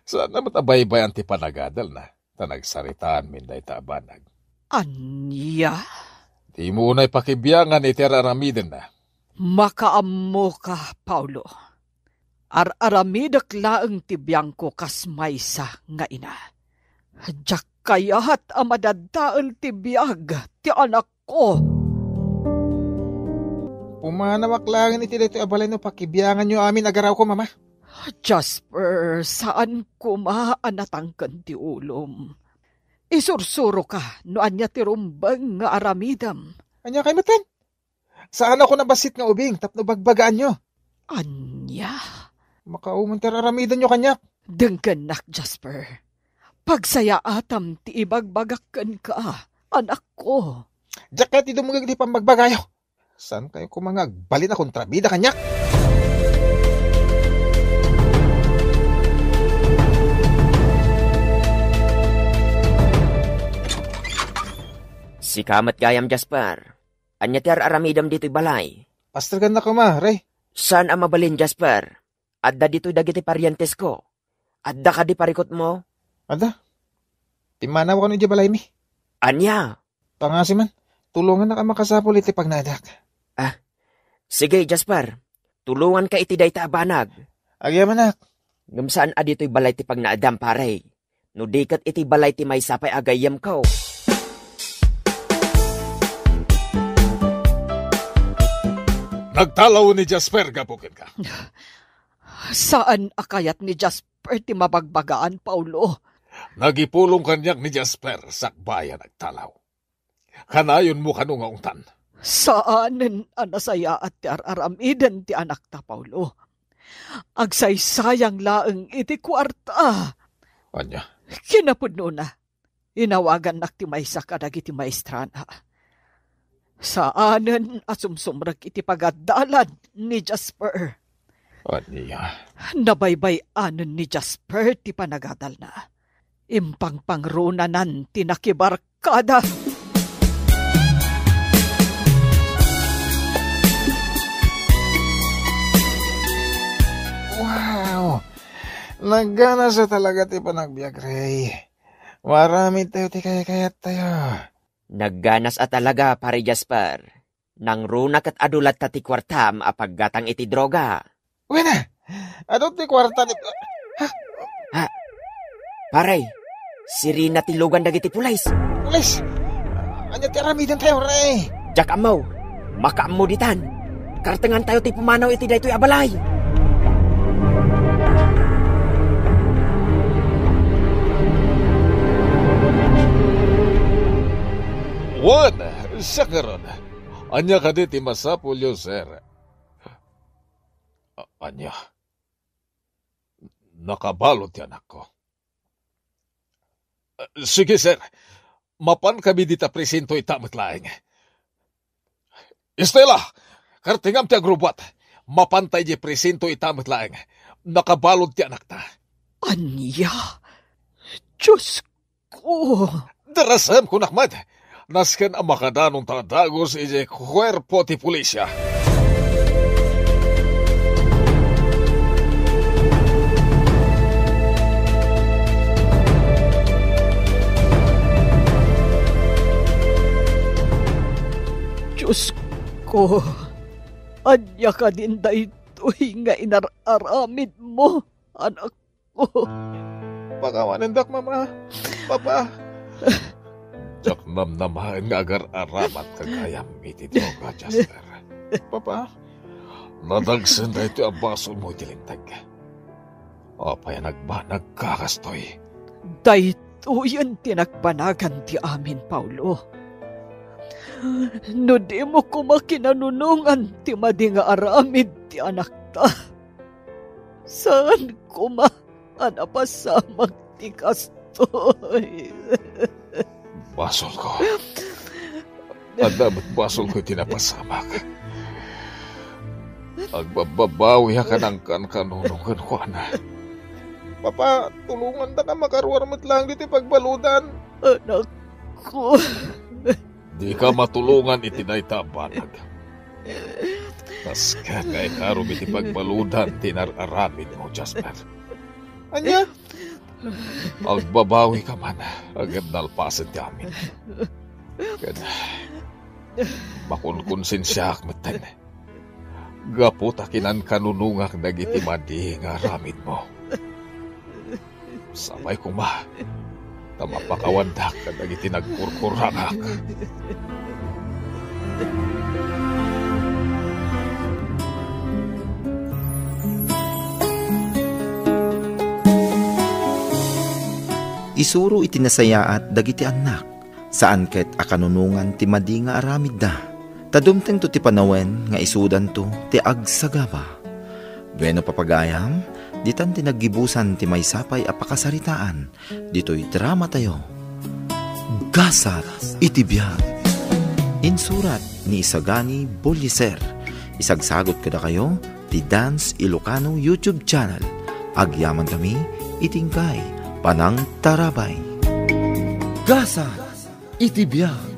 Sana matabay-bay ang ti panagadal na. Tanagsaritaan min dayta abanag.
Anya?
Di mo unay pakibiyangan iti araramidan na.
Makaammo ka, Paulo. Araramidak laeng tibiyang ko kas maysa nga ina. Diyak kayahat amadadaal tibiyag ti anak ko.
Pumanawak lang iti dito abalay no pakibiyangan nyo amin agaraw ko, mama.
Jasper, saan ko maanatangkan ti ulom? Isursuro ka, no anya ti rumbang nga aramidam.
Anya kay maten? Saan ako nabasit nga ubing, tapno bagbagaan nyo?
Anya?
Makauman teraramidan nyo kanyak.
Dengganak, Jasper. Pagsaya atam ti ibagbagakan ka, anak ko.
Diyak ka ti dumugag di pambagbagayo. Saan kayo kumangag? Bali na kontrabida kanyak.
Si kamat gayam, Jasper. Anya ti aramidam dito'y balay.
Pastor ganda ko, ma, Ray.
Saan ang mabalin, Jasper? Adda dito'y dagiti parientes ko. Adda ka di parikot mo?
Ada? Timanaw ko di balay mi.
Anya?
Pangasi man, tulungan na ka makasapol iti pagnadak.
Sige, Jasper. Tulungan ka iti dayta abanag.
Agyaman nak.
Ngumsaan adito'y balay ti pagnaadam, pare. No dikat iti balay ti may sapay agayam ko.
Nagtalaw ni Jasper, gapukin ka.
Saan akayat ni Jasper ti mabagbagaan, Paulo?
Nagipulong kanyak ni Jasper, sakbaya nagtalaw. Kanayon mo kanunga ungtan.
Saanen anasaya at ti araramidan ti anak ta, Paulo? Agsaysayang laeng iti kwarta.
Anya?
Kinapudno na. Inawagan nak ti maysa kadag iti maestrana. Saanen asumsumrag iti pagadalan ni Jasper.
Anya,
Nabaybay-anon ni Jasper ti panagadal na. Impang pangrunanan ti nakibarkada.
Wow! Nagana sa talaga ti panagbiag, Ray. Marami tayo ti kaya-kayat tayo.
Nagganas at talaga, pare Jasper. Nang runak at adulat ta ti kwartam apaggatang iti droga.
Wena! Ano ti kwarta ni...
Paray, sirina ti lugan dagiti pulis.
Pulis! Anya ti aramidan tayo, Ray.
Jak amaw, makaammo ditan. Kartengan tayo ti pumanaw iti daytoy abalay.
Juan, siya karon. Anya ka di ti masapulyo, sir. Anya, nakabalot yan ako. Sige, sir. Mapan kami dita presinto itamit laing. Estela, kartingam ti agrubot. Mapantay di presinto itamit laing. Nakabalot ti anak ta.
Anya? Diyos ko!
Darasam ko nakmad. Nasken ang makadanong tadagos ije kwerpo ti pulisya.
Diyos ko! Anya ka din daytoy nga inararamid mo, anak ko.
Pakawanindak, mama. Papa.
Jak namnamahan nga agar aramat kagayam iti droga, Jasper.
Papa.
Nadagsan na ito ang basol mo itilintag. Apay nagkakastoy.
Daytoy ang tinagpanagan ti amin, Paulo. No di mo ko makinanunungan ti madi nga aramid ti anak ta. Saan ko anapasamag ti kastoy?
Basol ko. At dapat basol ko tinapasamak. Agbababawi ka ng kanunungan ko na.
Papa, tulungan ta ka makaruarmat lang dito pagbaludan.
Anak ko.
Di ka matulungan itinaytabanag. Tas ka nga ikaroon iti pagbaludan tinararamid mo, Jasper.
Anya?
Agbabawi ka man, agad nalpasan ti amin. Kada, makunkonsensyak matan. Gaputakinan kanunungak dagiti madi nga ramid mo. Sabay ko ma, tamapakawandak ka dagiti nagkurkurangak.
Isuro itinasayaat dagiti anak, saan ket akanunungan ti madi nga aramid da. Tadumteng to ti panawen nga isudan to ti agsagaba. Bueno papagayam, ditan ti naggibusan ti maysapay a pakasaritaan, dito'y drama tayo. Gasat iti biyag. Insurat ni Isagani Bolliser. Isagsagot kada kayo ti Dance Ilocano YouTube channel. Agyaman kami itingkay Panang Tarabay. Gasa itibiyag.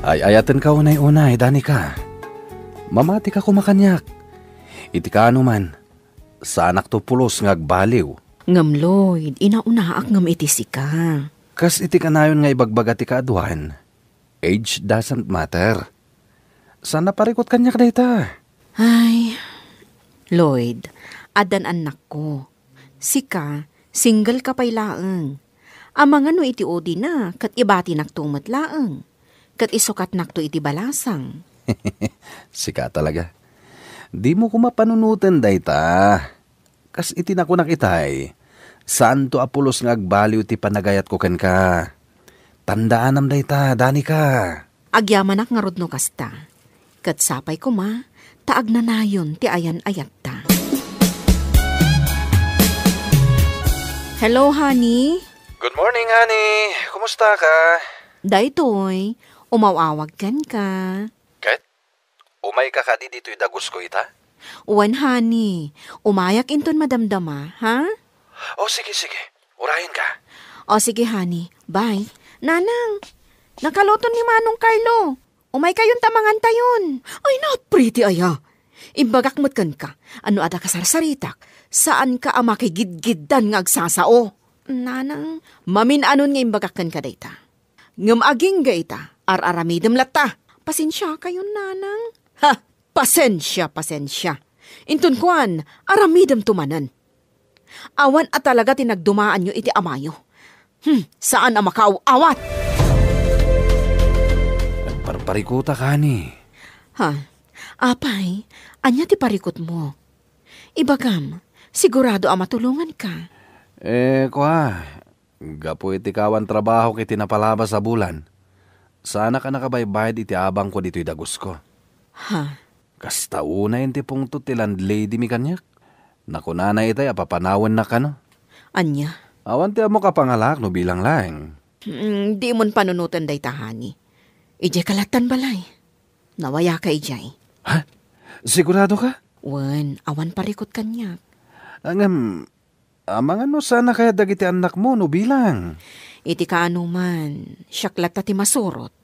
Ay ayatan ka unay-unay, Danica. Mamati ka kumakanyak. Iti ka ano man, sa anak to pulos ngagbaliw.
Ngam Lloyd, inaunaak ngam itisi ka.
Kas iti kanayon nga ibagbaga ti kaaduan. Age doesn't matter. Sana parikot kanyak dayta.
Ay, Lloyd, adan anak ko. Sika, single ka pa'y laeng. Amang ano iti odi na, kat ibati naktumat laeng. Kat isukat nakto iti balasang.
Sika talaga. Di mo ko mapanunutan dayta. Kas iti na ko nakitay. Saan to apulos nga agbaliw ti panagayat ko ken ka. Tandaan am dayta, Danica.
Agyamanak nga rodno kasta. Kat sapay ko ma, taag na nayon ti ayan-ayat ta. Hello, honey.
Good morning, honey. Kumusta ka?
Daytoy,
Umawawag ka.
Ket? Umay ka kadi dito'y dagos ko ita?
Uwan, honey. Umayak inton madamdama, ha?
O sige. Urahin ka.
O sige, honey. Bye. Nanang, nakaluton ni Manong Carlo. Umay kayon tamangan tayon. Ay, pretty aya. Imbagak matkan ka. Ano ada kasarsaritak? Saan ka ama kay gidgiddan nga agsasao? Nanang, maminanon nga imbagakan ka dayta. Ngam aging ga ita, araramidem latta. Pasensya kayo, nanang. Ha, pasensya. Intun kuan, aramidem tumanan. Awan at talaga tinagdumaan nyo iti amayo. Saan ang makauawat?
Nagparparikuta ka ni.
Ha, apay, anya ti parikot mo. Ibagam, sigurado ang matulungan ka.
Gapo iti kawan trabaho kiti napalabas sa bulan. Sana ka nakabaybayad iti abang ko dito'y dagos ko.
Ha?
Kasta una ti pungtot ti landlady mi kanyak. Nakunana itay apapanawan na ka no.
Anya?
Awan ti amo kapangalak no bilang laeng.
Di mon panunutan day tahani. Ijay kalatan balay. Nawaya ka ijay.
Ha? Sigurado ka?
Wan, awan parikot kanyak.
Amang ano sana kaya dagiti anak mo no bilang?
Iti kaano man, syaklat ti masurot.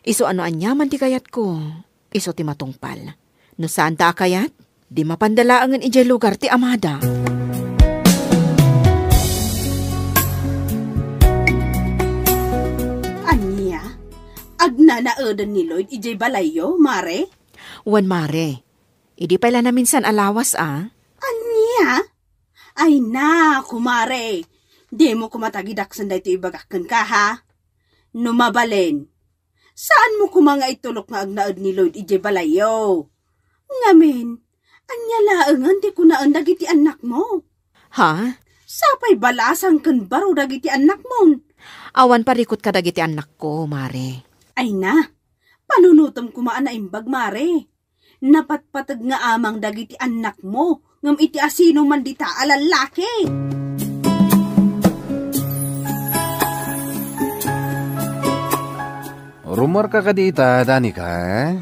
Iso ano anyaman ti kayat ko, iso ti matungpal. No saan ta kayat? Di mapandalaangan ijay lugar ti amada.
Anya? Agnanaodan ni Lloyd ijay balayo, mare?
Wan mare, idi pala na minsan alawas
Anya? Ay na, kumare. Di mo kumatagidaksan da ito ibagakan ka, ha? Numabalin. Saan mo kumanga itulok nga agnaod ni Lloyd ijay balayo? Ngamin, anya laangan di kunaan dagiti anak mo.
Ha?
Sapay balasang kan baro dagiti anak mo.
Awan parikot ka dagiti anak ko, mare.
Ay na, panunutom kumaan na imbag, mare. Napatpatag nga amang dagiti anak mo, ngam iti asino man dita alalaki.
Rumor ka kadita, Danica,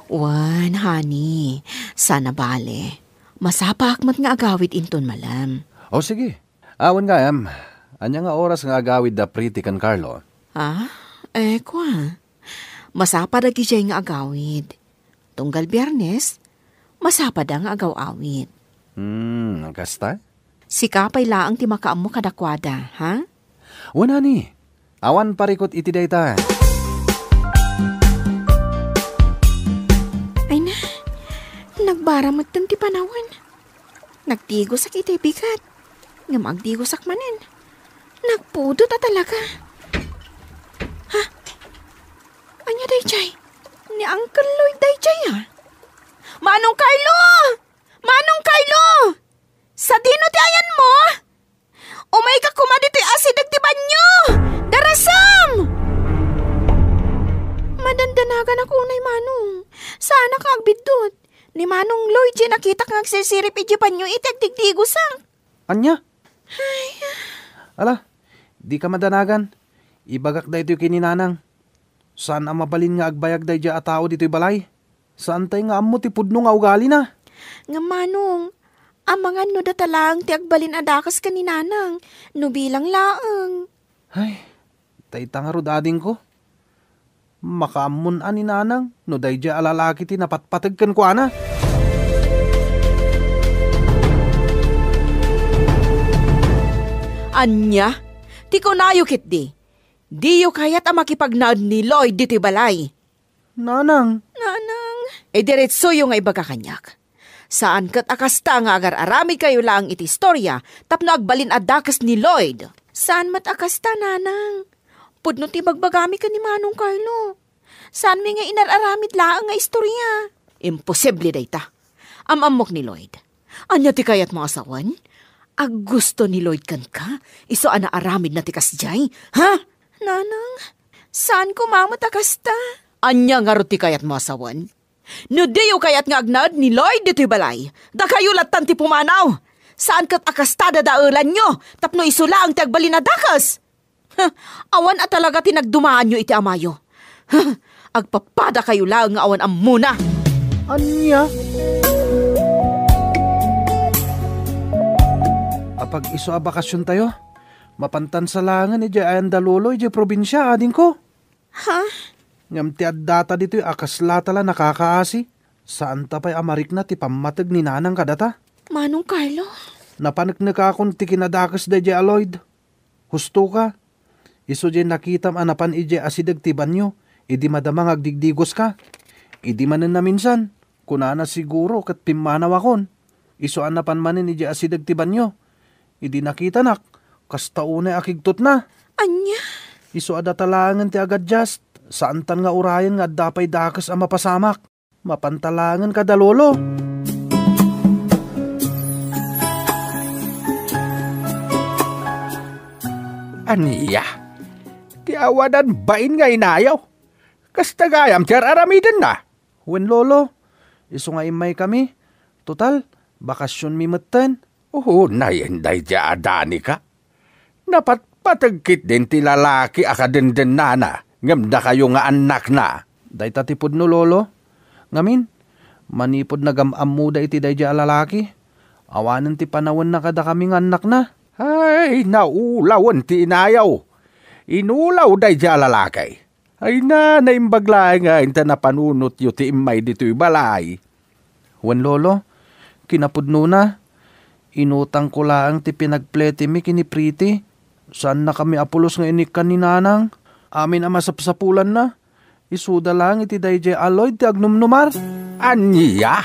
Wan, honey. Sana bale. Masapak mat nga agawid inton malam.
O sige, awan nga anya nga oras nga agawid da pretty kan Carlo.
Ha? Kwa. Masapa da gijay nga agawid. Tunggal Biyernes, masapa da nga agaw-awid.
Kasta?
Sikapay laang ti makaam mo kadakwada, ha?
Wala ni. Awan parikot iti dayta.
Ay na, nagbaramat tan ti panawan. Nagtigos sak iti bigat. Nga magdigos sak manin. Nagpudo ta talaga. Ha? Anya dayjay? Ni Uncle Lloyd dayjay Manong Carlo! Manong Carlo! Sa dino ti ayan mo? Umay ka kumaditi asidag ti banyo! Darasam! Madandanagan ako unay Manong. Sana ka agbidot. Ni Manong Lloyd nakita kang agsisirip iti banyo itigdigdigusang.
Anya? Ala, di ka madanagan. Ibagak da ito kininanang. Saan ang mabalin nga agbayag da iti atao dito'y balay? Saan tayo nga amo ti pudno nga ugali na?
Nga Manong, amangan no datalang ti agbalin adakas kaninanang. No bilang laang.
Ay, tay tangarod ading ko. Makaamon ani nanang, no day dya alalaki ti napatpatag kan kwa na.
Anya, ti kunayo kit di. Di yu kayat ang makipagnaad ni Lloyd dito'y balay.
Nanang.
Nanang. Diretso yung nga ibaga kanyak. Saan kat akasta nga agar arami kayo lang iti istorya tapno agbalin adakas ni Lloyd. Saan mat akasta, nanang? Pudno ti bagbagami ka ni Manong Carlo. Saan mi nga inararamid laang nga istorya? Imposible dayta. Amamok ni Lloyd. Anya ti kayat mga asawan? Ag gusto ni Lloyd kan ka? Iso ana aramid na ti kasjay? Ha? Nanang, saan kumamat akasta? Anya nga ruti kayat mga asawan? No diyo kayat nga agnad ni Lloyd dito'y balay. Da kayo latan ti pumanaw. Saan kat akasta dadaulan nyo? Tapno isula ang tiagbalin na dakas. Awan at talaga tinagdumaan nyo iti amayo. Agpapada kayo lang nga awan amuna.
Anya? Apag iso a bakasyon tayo, mapantan sa langan iti ayan dalolo iti probinsya ading ko.
Ha?
Ngam ti addata dito akas latala nakakaasi. Saan tapay amarik na ti pamatag ni nanang kadata?
Manong Carlo?
Napanagnak akong ti kinadakas da iti Aloyd. Husto ka. Iso di nakitam anapan iti asidag ti banyo. Idi madamang agdigdigos ka. Idi manen na minsan. Kunana siguro kat pimanaw akon. Iso anapan manen iti asidag ti banyo. Idi nakita nak. Kastaunay akigtot na.
Anya?
Iso adatalangan ti agad just. Saan tan nga urayan nga dapay dakas ang mapasamak. Mapantalangan ka dalolo.
Aniya, ti awadan bain nga inayaw. Kastagayam tiyar aramidan na.
Wen lolo, iso nga imay kami. Total, bakasyon mi meten.
Na yenday di adani ka. Napatpatagkit din ti lalaki akadenden nana. Ngam na kayo nga anak na.
Day tatipod no lolo. Ngamin, manipod na gamamu da iti day di alalaki. Awanan ti panawan na kada kaming anak na.
Ay, naulawan ti inayaw. Inulaw day di alalaki. Ay na, naimbaglay nga inta napanunot yu ti imay dito'y balay.
Wen lolo, kinapudno na. Inutang ko lang ti pinagplete mi kini Priti. Saan na kami apulos nga inikan ni nanang? Amin ang masapsapulan na. Isuda lang iti day di Aloyd ti agnumnumar.
Anya?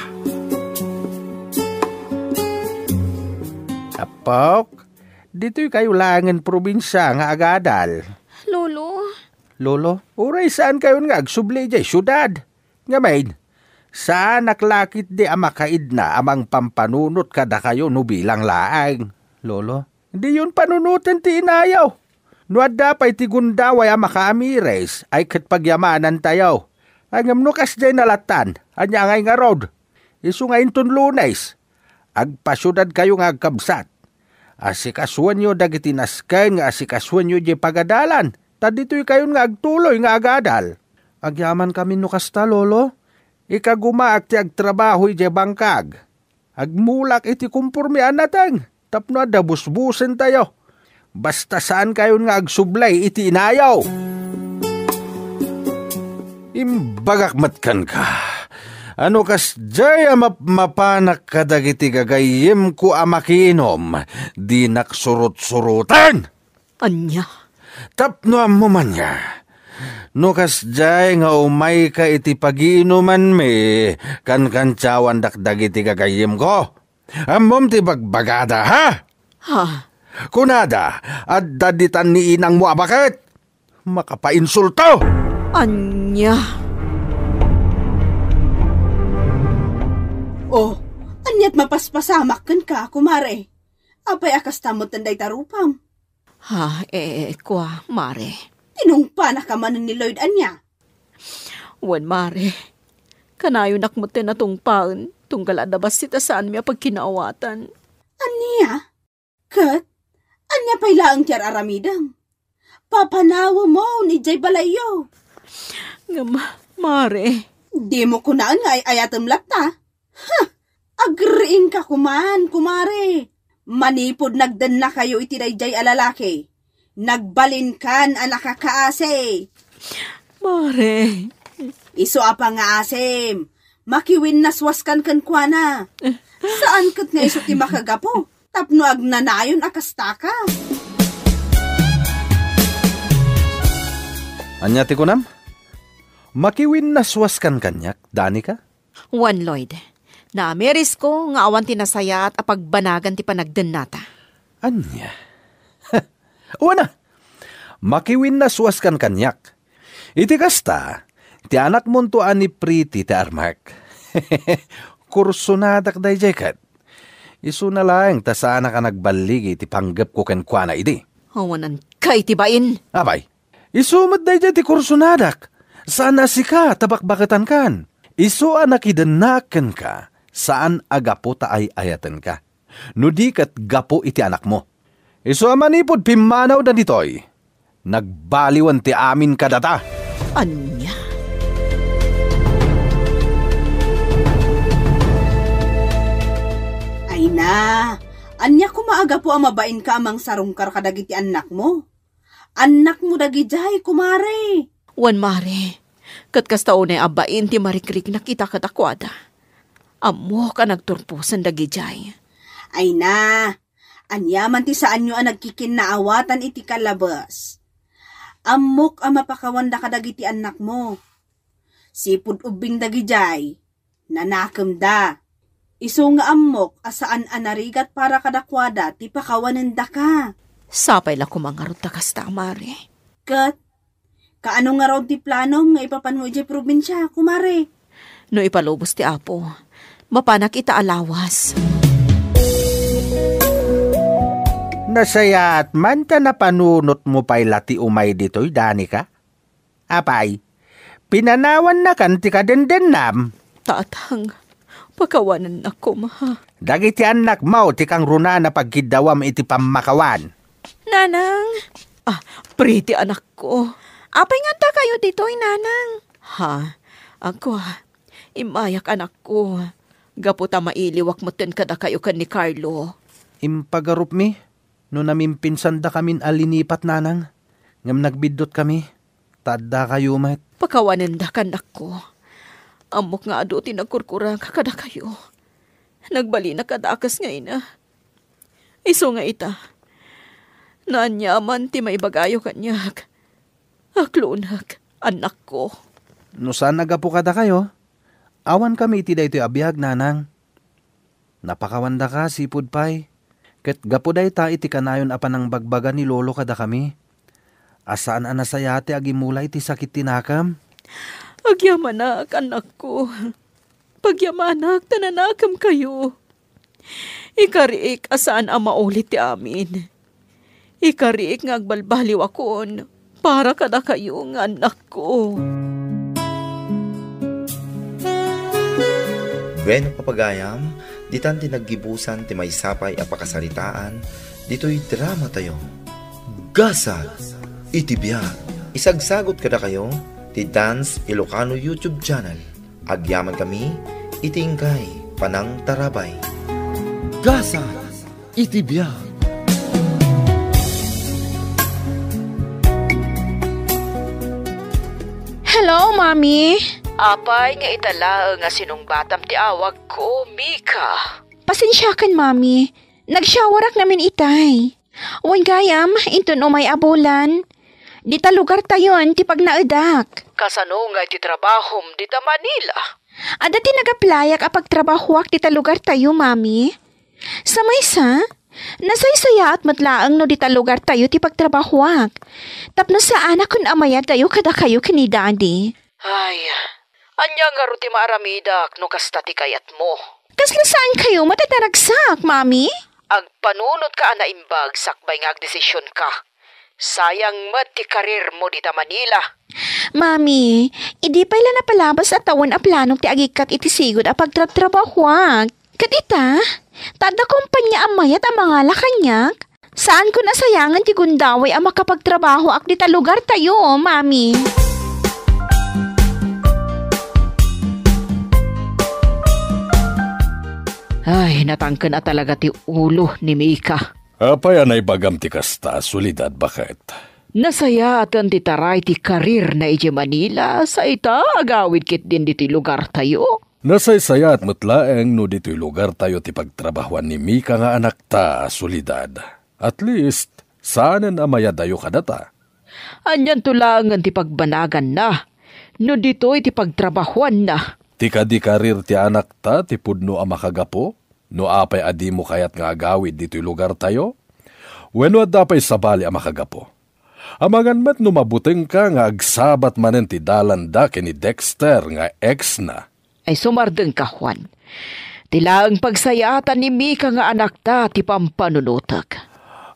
Apok, dito'y kayo langan probinsya nga agadal.
Lolo?
Lolo,
Uray saan kayo nga agsubli di syudad? Nga main, saan naklakit di amakaid na amang pampanunot kada kayo no bilang laang?
lolo,
Di yun panunutan ti inayaw. Nuad dapay ti gundaway amakaamires ay katpagyamanan tayo. Ang amnukas di nalatan, anya ngay nga road. Isu nga inton lunes. Agpasyudad kayo nga agkabsat. Asikaswan nyo dagiti nasken nga asikaswan nyo di pagadalan. Tadito'y kayo nga agtuloy nga agadal.
agyaman kami no kasta lolo.
Ikagumaak ti agtrabaho iti bangkag. Agmulak iti kumpurmian natang. Tapno adabusbusen tayo. Basta saan kayo nga agsublay iti inayaw. Imbagakmatkan ka. Ano kas jaya mapanak kadagiti gagayim ko amakinom. Di naksurut-surutan.
Anya?
Tapno mo man niya. No kas jay nga umay ka iti paginuman me. Kan-kansyawan dakdagiti gagayim ko. Amom ti bagbagada ha?
Ha?
Kunada, at daditan ni inang mo abakit. Makapainsulto.
Anya?
Oh, anyat mapaspasamak ka, kumare. Apay akas tamot tanday tarupam.
Ha, kwa, Mare.
Tinungpa na ka man ni Lloyd anya.
Wan, Mare. Kanayo nakmutin na tungpaon. Tunggal adabas sita saan miya pagkinaawatan.
Anya? Kat? Anya pa'y laang tiyar aramidam. Papanawa mo ni Jay Balayo.
Nga, Mare.
Di mo kunaan nga ay ayatam lakta. Ha! Agriing ka kuman, kumare. Manipod nagdan na kayo iti dayjay alalaki. Nagbalin kan anak kakaase.
Mare.
Iso apa nga asim. Makiwin naswaskan kan kuana. Saan kat nga iso ti makagapo? Tapno agnanayon akastaka.
Anya ti kunam? Makiwin naswaskan kanyak, dani ka?
Wan, Lloyd. Naameris ko nga awan tinasaya at apagbanagan ti panagdan nata.
Anya? Wana, makiwin naswaskan kanyak. Iti kasta, ti anak mo to ani Priti ti Armark. Kurso na dakday jekat. Isu na lang ta sana ka nagbaligi ti panggap ko ken kuana idi.
Awanan kay tibain.
Abay, isumad day ti kurso nadak. Sana si ka tabakbakatan kan. Isu anakidenaken ka. Saan agapo ta ay ayatan ka. Nudi kat gapo iti anak mo. Isu amanipod pimanaw da ditoy. Nagbaliwan ti amin kadata.
Anya.
Ay na, anya kumaaga po ang mabain ka amang sarungkar kadagiti anak mo. Anak mo dagijay, kumare.
Wan mare, kat kastaunay abain ti marikrik nakita katakwada. Amo ka nagturpusan dagijay.
Ay na, anya man ti saan nyo ang nagkikinaawatan iti kalabas. Amok ang mapakawanda kadagiti anak mo. Sipud ubing dagijay, nanakam da. Iso nga amok asaan anarigat para kadakwada ti pakawananda ka.
Sapay la kumangarot ta kasta, mare.
Kat, kaano nga raw ti plano nga ipapanmo iti probinsya, kumare?
No ipalubos ti apo, mapanak ita alawas.
Nasaya at man ta napanunot mo pa'y lati umay dito'y dani ka? Apay, pinanawan na kan ti kadendennam.
Tatang, pakawanan ako, maha.
Dagiti anak mo ti kang runa na pagkidawam iti pamakawan.
Nanang,
Pretty anak ko.
apay nga ta kayo dito'y nanang.
Ha? Ako, imayak anak ko. Gaputa mailiwak mo ten kada kayo kan ni Carlo.
Impagarup mi, no namimpinsan da kamin alinipat nanang. Ngam nagbidot kami, tadda kayo met.
Pakawanan da kanak ko. Amok nga ado tinagkurkurang kada kayo. Nagbali na kadakas nga ina. Iso nga ita. Naanyaman ti may bagayo kanyak. Aklunak, anak ko.
No saan nagapu kada kayo? Awan kami iti daytoy abiyag nanang. Napakawanda ka, sipud pay. Ket gapuday ta iti kanayon apan ang bagbaga ni lolo kada kami. Asaan anasayate agimulay ti sakit tinakam?
Agyamanak, anak ko. Pagyamanak, tananakam kayo. Ikariik asaan ang maulit ti amin. Ikariik nga agbalbaliw akon para kada kayo nga anak ko.
Bueno papagayam, ditan tinaggibusan ti may sapay a pakasaritaan, dito'y drama tayo. Gasad, itibiyag. Isagsagot kada kayo, ti Dance Ilocano YouTube channel. Agyaman kami, itingkay, panang tarabay. Gasad, itibiyag.
Hello, Mami.
Apay nga itala nga sinong batam ti awag ko, Mika.
Pasensyakan, Mami. Nagsyawarak namin itay. Wan gayam, intun umay abulan. Dita lugar tayon ti pagnaudak.
Kasano nga ti trabahom dita Manila?
Ada ti nagaplayak apag trabahuak dita lugar tayo, Mami. Sa maysa, nasaysaya at matlaang no dita lugar tayo ti pagtrabahuak. Tapno sa anak kun amaya tayo kada kayo kini Daddy.
Ay, anya nga ro ti maaramidak no kasta ti kayat mo.
Kasla saan kayo matataragsak, Mami?
Agpanunot ka na imbag sakbay nga agdesisyon ka. Sayang mat ti karir mo dita Manila.
Mami, idi pa ila napalabas at tawon a planong ti agikat iti sigod a pagtratrabahuak. Kadita, tada kumpanya amayat ang mga lakanyak. Saan ko nasayangan ti gundaway ang makapagtrabaho ak dita lugar tayo, Mami?
Ay, natangken na talaga ti ulo ni Mika.
Apay anay bagam ti kasta, solidad bakit?
Nasaya atan ti taray ti karir na iti Manila sa ita agawid kit din diti lugar tayo.
Nasaysaya at mutlaeng no dito'y lugar tayo ti pagtrabahuan ni Mika nga anak ta, solidad. At least, saanan amaya dayo kadata?
Anyan tulangan ti pagbanagan na. No dito'y ti pagtrabahuan na.
Tika di karir ti anak ta, ti pudno ang makagapo? No apay adi mo kayat nga agawid dito'y lugar tayo? Wenno adapay sabali ang makagapo. Amangan met no mabuteng ka nga agsabat manen ti dalanda kini Dexter nga ex na.
Ay sumardeng ka, Juan. Tilaang pagsayatan ni Mika nga anak ta ti pampanunutag.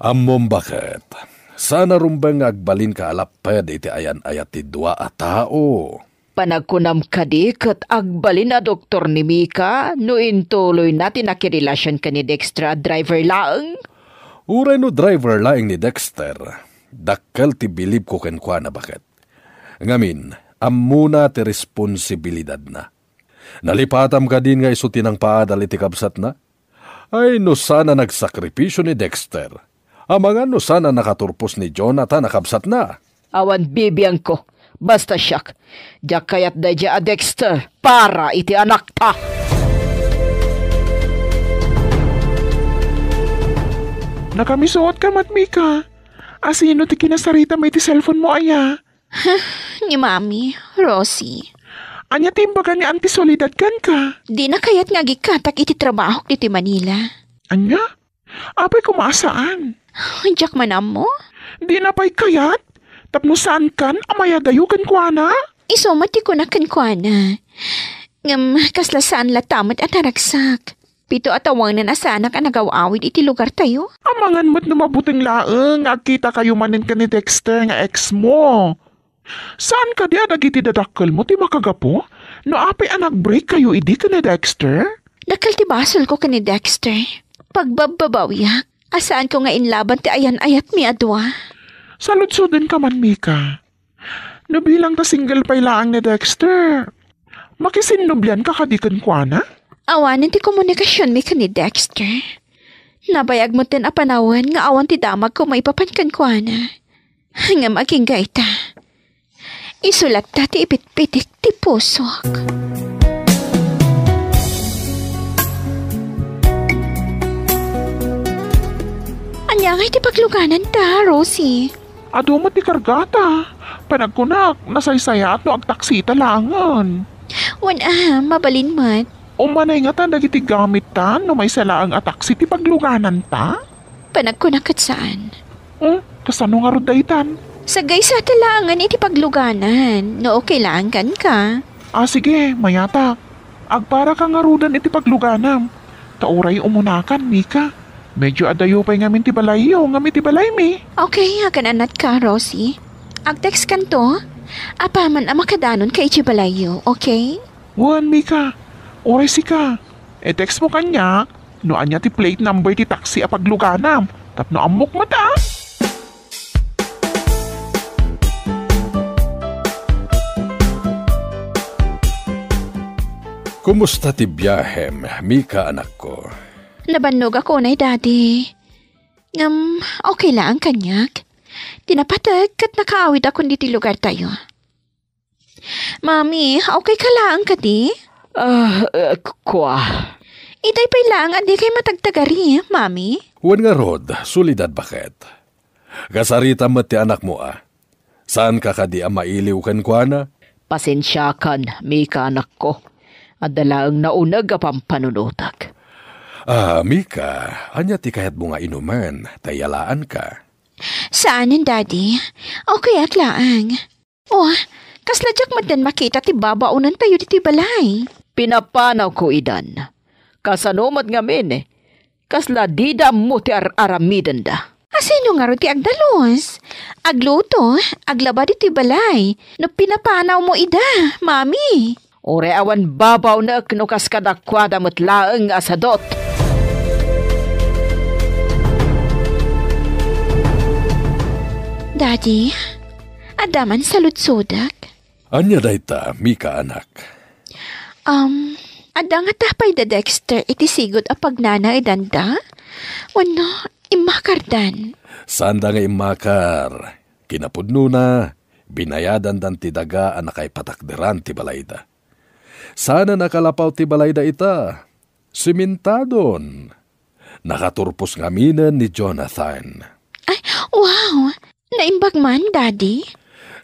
Amom bakit? Sana rumbang agbalin ka alaped iti ayan-ayat ti dua a tao.
Panagkunam kadikat agbalin na doktor ni Mika no intuloy natin nakirelasyon ka ni Dexter driver laang.
Uray no driver laing ni Dexter. Dakkel ti bilib ko kenkwa na bakit. Ngamin,
Amuna ti responsibilidad na. Nalipatam ka din nga iso tinang paadal iti kabsat na? Ay no sana nagsakripisyo ni Dexter. Amangan no sana nakaturpos ni Jonathan nakabsat na.
Awan bibiyang ko. Basta siyak. Diyak kayat da a Dexter para iti anak ta.
Nakamisuot ka, Matmika. Asino ti kinasarita may ti cellphone mo, aya?
Ni Mami, Rosie.
Anya timbagan ni Auntie Soledad kan ka?
Di na kayat nga gikatak iti trabaho diti Manila.
Anya? Apay kumasaan?
Diyak manam mo?
Di na pa'y kayat? Tapno saan kan amaya dayo kan kuana?
Isomati ko na kankwana. Kaslasaan latamat at naragsak. Pito at awanan asanak ang nagawawid iti lugar tayo.
Amangan mo't numabuting laeng, agkita kayo manin ka ni Dexter nga ex mo. Saan ka diya nagiti dadakkel mo ti makagapo? No apay anak break kayo idi ka ni Dexter?
Nakaltibasol ko ka ni Dexter. Pagbababawiyak, asaan ko nga inlaban ti ayan-ayat mi adwa.
Saludsudin ka man, Mika. No bilang ta single pay laang ni Dexter. Makisinublan ka kadikan kwa na?
Awanan ti komunikasyon mi ka ni Dexter. Nabayag mo tin apanawan nga awan ti damag ko maipapankan kwa na. Nga maging gaita. Isulat ta ti ipit-pitik ti pusok. Anya nga iti pagluganan ta, Rosie.
Ado mo ti kargata. Panagkunak, nasaysaya at no agtaksita langan.
Mabalin mat.
Umanay nga ta dagiti gamit ta no may salaang ataksi ti pagluganan ta?
Panagkunak at saan?
Kasano nga rodaytan?
Sagay sa talangan iti pagluganan. No okay lang kan ka.
Sige, mayata. Agpara ka nga rudan iti pagluganam. Tauray umunakan, Mika. Medyo adayo pa'y ngamin ti balayo, ngamin ti balay mi.
Okay, hagananat ka, Rosie. Agtext kan to. Apaman ang makadanon kay iti balayo, okay?
Wan, Mika. Oray si ka. Text mo kanya. No anya ti plate number ti taxi a pagluganam. Tapno amok mata.
Kumusta ti biyahem, Mika anak ko?
Nabannog ako na daddy. Okay lang kanyak. Tinapatag kat nakaawid ako diti lugar tayo. Mami, okay ka lang ka di?
Kwa.
Itay pa'y lang, andi kay matagtagari, Mami.
Huwag nga Rod, solidad bakit? Kasarita mo ti anak mo Saan ka kadi mailiw kan kwa na?
Pasensya kan, Mika anak ko. Adalaang naunag apang panunutak.
Mika, anya ti kahit mo nga inuman, tayalaan ka.
Saan daddy? Okay at laang. Kasladyak madan makita ti babaunan tayo diti balay.
Pinapanaw ko idan. Kasanomat ngamin Kasla dida mo ti aramidan da.
Asino nga ro ti agdalos? Agluto, aglaba diti balay. No pinapanaw mo ida, Mami.
Ore awan babaw na knukas kadakwada matlaeng asadot.
Daddy, adaman sa lutsodak.
Anya dayta, Mika anak.
Ada nga tapay da Dexter iti sigod a pagnana idanda? Wano, imakardan.
Sanda nga imakar. Kinapudno na, binayadan dan ti daga anakay patakderan ti balayda. Sana nakalapaw ti balayda ita. Simintadon. Nakaturpos ngaminan ni Jonathan.
Ay, wow! Naimbag man, Daddy?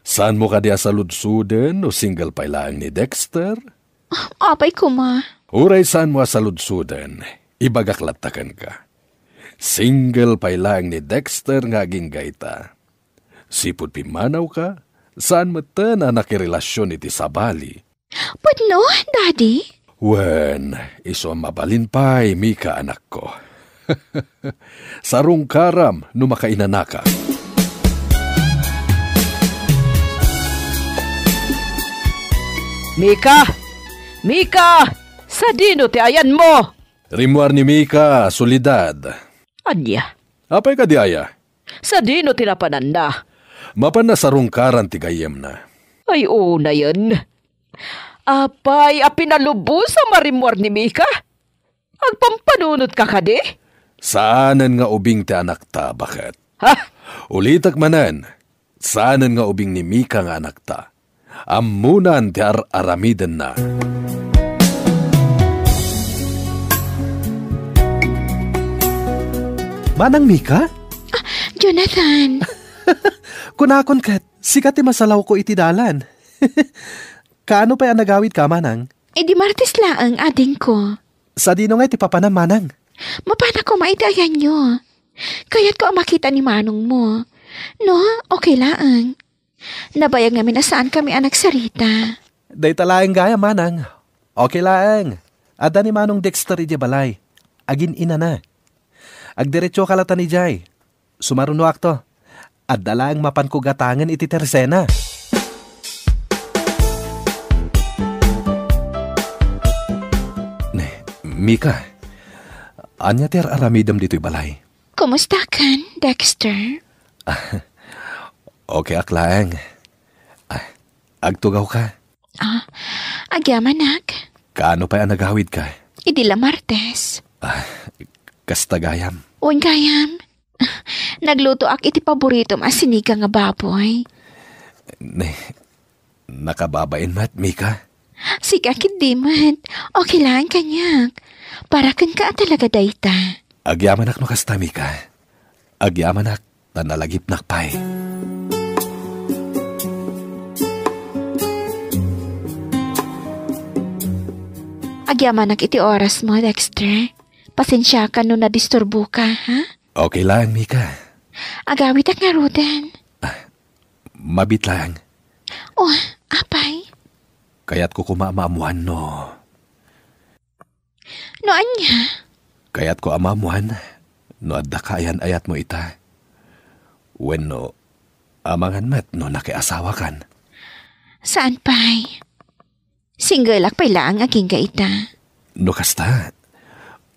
Saan mo ka diya sa ludsuden o single pa lang ni Dexter?
Apay ko ma.
Uray saan mo sa ludsuden, ibagaklatakan ka. Single pa lang ni Dexter nga ginggayta. Sipod pimanaw ka, saan mo na nakirelasyon iti sabali?
But no, Daddy?
Wen, iso mabalin pa'y, Mika anak ko. Sarong karam no makainanaka.
Mika! Mika! Sa dino ti ayan mo!
Rimwar ni Mika, solidad.
Anya?
Apay ka di aya?
Sa dino tinapanan na.
Mapan na sarong karan ti gayem na.
Ay, una yan. Apay, apinalubo sa marimor ni Mika. Agpampanunot ka kadi?
Saanan nga ubing ti anak ta, bakit?
Ha?
Ulitak manan, saanan nga ubing ni Mika nga anak ta. Amunan ti aramidan na.
Manang Mika?
Jonathan.
Kunakon kat, sikat ti masalaw ko iti dalan. Kaano pa ang nagawid ka, Manang?
Di martes laang ading ko.
Sa dino nga ti papanam, Manang?
Mapana ko maitayan nyo. Kaya't ko ang makita ni Manong mo. No, okay laang. Nabayag namin na saan kami anak sarita.
Day talaang gaya, Manang. Okay lang. Ada ni Manong Dexter iti balay. Agin ina na. Agdiretso kalata ni Jay. Sumaruno akto. At dalang mapan ko gatangan iti tersena.
Mika, anya ti aramidam dito'y balay?
Kumusta kan, Dexter?
Okay aklang. Agtugaw ka?
Agyaman nak.
Kaano pa ang nagawid ka?
Idila martes.
Kastagayam.
Uwan gayam. Nagluto ak iti paborito masiniga nga baboy.
Nakababain mat, Mika?
Sigakit di man. Okay lang kanyak. Para kan ka talaga dayta.
Agyaman ak no kasta, Mika. Agyaman ak tanalagip nakpay.
Agyaman ak iti oras mo, Dexter. Pasensya ka no nadisturbo ka, ha?
Okay lang, Mika.
Agawit ak nga roden.
Mabit lang.
Oh, apay?
Kaya't ko kumamaamuhan, no.
No, anya?
Kaya't ko amamuhan, no adda kayan ayat mo ita. When no, amangan mat no nakiasawa kan.
Saan pay? Single ak pay lang aging ka ita.
No kasta,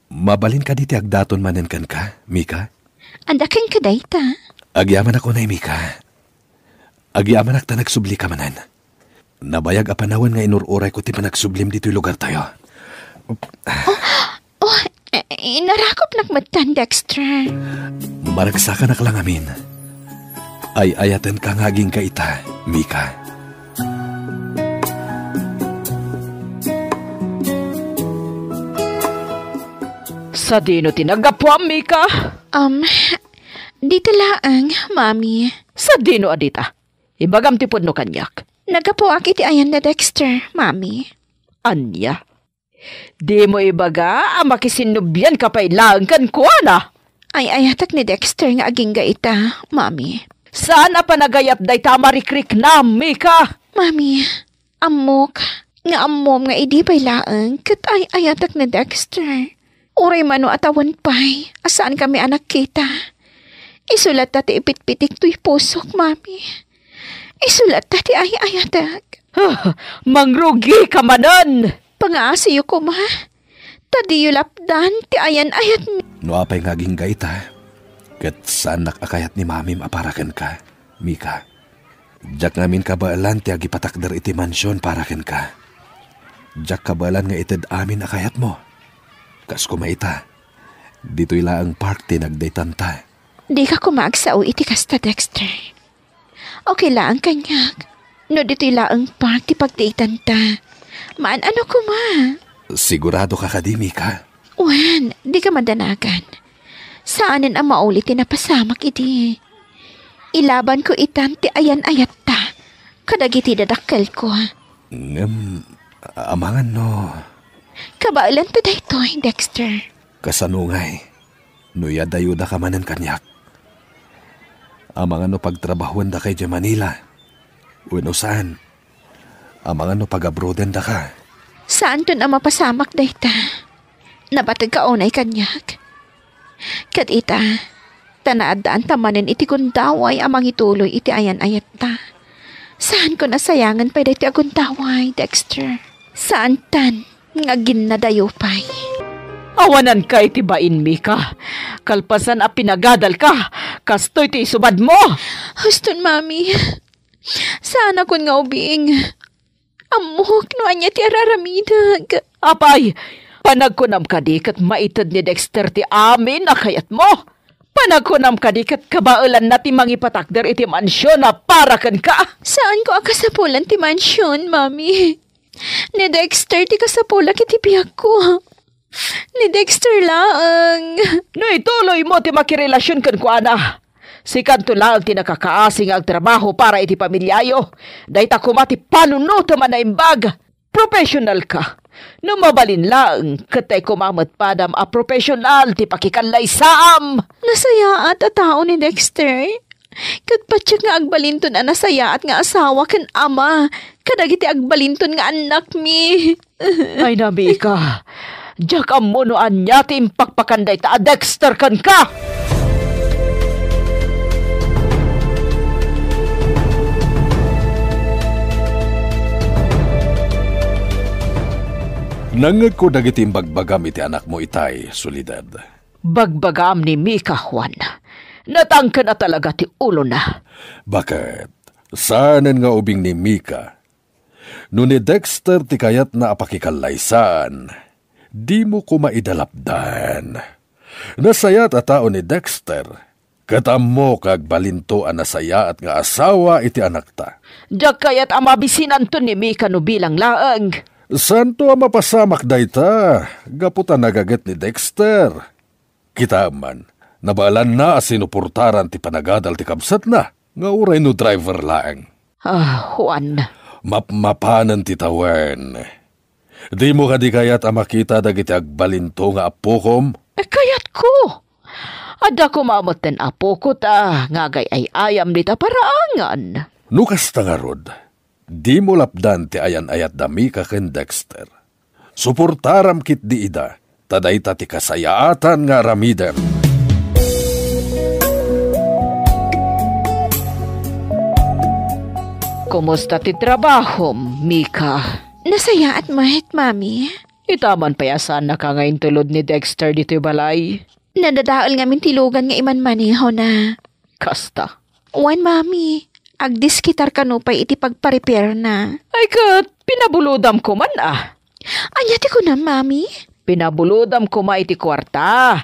mabalin ka diti agdaton manen kan ka, Mika?
Andakin ka dayta.
Agyaman ako na, Mika. Agyaman ak ta nagsubli ka manan. Nabayag apanawan nga inururay ko ti panagsublim dito'y lugar tayo.
Inarakop nakmatan, Dexter.
Maragsakan ak lang amin. Ay ayatan ka ngaging ka ita, Mika.
Sa dino tinagapwam, Mika?
Dito laang, Mami.
Sa dino adita? Ibagam ti pudno kanyak.
Nagapuak iti ayan na Dexter, Mami.
Anya? Di mo ibaga ang makisinubyan ka pa'y lang kan kuana?
Ay ayatak ni Dexter nga aging gaita, Mami.
Saan pa nagayat day tamarikrik na, Mika?
Mami, amok. Nga amom nga idi pa'y laang kat ay ayatak ni Dexter. Uray mano atawan pa'y asaan kami anak kita. Isulat tati ipit-pitik to'y pusok, Mami. Isulat tati ay ayatak.
Mangrugi ka manan!
Pangaasiyo ko, ma. Tadiyo lapdan, ti ayan ayat mi.
No apay ngaging gaita. Kat saan nakakayat ni Mami maparakan ka, Mika. Diyak namin kabaalan ti agipatakder iti mansyon parakan ka. Diyak kabaalan nga ited amin akayat mo. Kas kumaita, dito'y laang park ti nagdaytanta.
Di ka kumagsao iti kasta, Dexter. Okay lang kanyak. No dito'y laang park ti pagdaytanta. Maan ano ko, ma?
Sigurado ka kadi, Mika?
Wan, di ka madanagan. Saanin ang maulit napasamak iti. Ilaban ko itan ti ayan ayat ta. Kadagiti dadakkel ko.
Amangan no.
Kabailan to daytoy, Dexter.
Kasanungay. Nuya dayuda ka manan kanyak. Amangan no pagtrabahuan da kay Manila. Uno saan? Amangan no pag-abroaden da ka.
Saan to na mapasamak dayta? Nabatag ka onay kanyak. Kat ita, tanaadaan tamanin iti kundaway amang ituloy iti ayan ayat ta. Saan ko nasayangan pa iti agundaway, Dexter? Saan tan nga ginadayo pa'y?
Awanan ka iti bain, Mika. Kalpasan a pinagadal ka. Kastoy ti isubad mo.
Huston, Mami. Sana kun nga ubing. Amok no anya ti araramidag.
Apay, panagkunam ka di kat maitad ni Dexter ti amin na kayat mo. Panagkunam ka di kat kabaulan na ti mangipatakder iti mansyon na para kan ka.
Saan ko akasapulan ti mansyon, mami? Ni Dexter ti kasapulak iti biyag ko. Ni Dexter lang.
No ituloy mo ti makirelasyon kan ko, ana. Si kanto lang ti nakakaasing ang trabaho para iti pamilyayo. Dahil ta kumati panuno man na imbag. Professional ka. No mabalin lang, katay kumamat padam a professional ti pakikanlay saam.
Nasaya at tao ni Dexter. Kat patsyak nga agbalinton a nasaya at nga asawa kan ama. Kadagiti agbalinton nga anak mi.
Ay nabi ka. Diyak ang munoan niya ti impakpakanday ta a Dexter kan ka.
Nangag ko dagiti bagbagam iti anak mo itay, Solidad.
Bagbagam ni Mika, Juan. Natangka na talaga ti ulo na.
Bakit? Saanan nga ubing ni Mika? No ni Dexter ti kayat na apakikalaysan, di mo ko maidalapdan. Nasayat a tao ni Dexter, katam mo kag balinto a nasaya at nga asawa iti anak ta.
Diyak kayat amabisinan to ni Mika no bilang laang.
Santo ang mapasamak dayta, gaputan nagagat ni Dexter. Kita man, nabalan na sinupurtaran ti panagadal ti kabsat na, nga uray no driver laang.
Juan.
Mapanan ti tawen. Di mo ka di kayat makita dagiti agbalinto nga apokom?
Kayat ko. Ada ko mamoten apo ko ta, ngagay ay ayam dita paraangan.
Nukas tangarod. Di mo lapdan ti ayan-ayat dami ka ken Dexter. Suportaram kit di ida, taday ta ti kasayaatan nga ramidem.
Kumusta ti trabaho, Mika?
Nasaya at mahit, mami.
Itaman payasan na ka ngayon tulod ni Dexter dito'y balay.
Nadadaol ngamin tilugan nga iman maniho na.
Kasta.
Wan, mami. Agdiskitar kanupay iti pagpa-repair na.
Ay kat, pinabulodam ko man ah.
Anya ti ko na, mami?
Pinabulodam ko ma iti kwarta.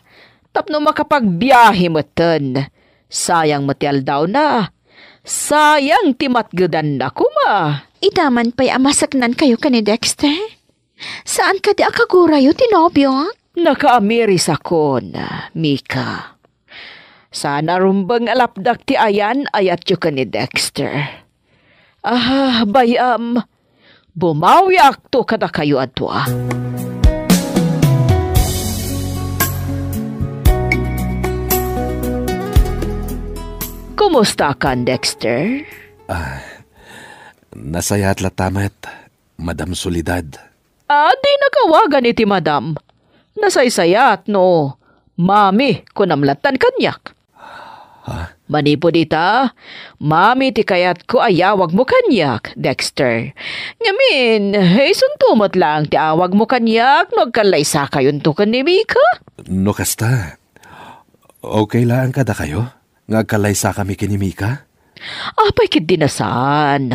Tapno makapagbiyahe mo ten. Sayang matial daw na. Sayang timatgadan na ko ma.
Itaman pa'y amasaknan kayo ka ni Dexter? Saan ka di akagurayo tinobyo?
Nakaamiris ako na, Mika. Sana rumbang alapdak ti ayan ayat yu ka ni Dexter. Bayam. Bumawi akto kada kayo adwa. Kumusta ka, Dexter?
Nasayat latamet, Madam Solidad.
Di nakawagan iti madam. Nasaysayat no. Mami, kunamlatan kanyak. Manipod ita, mami ti kayat ko ayawag mo kanyak, Dexter. Ngamin, suntumot lang ti awag mo kanyak, nagkalaysa kayon to kan ni Mika.
No kasta, okay lang kada kayo? Ngagkalaysa kami kini Mika?
Apay kit dinasan.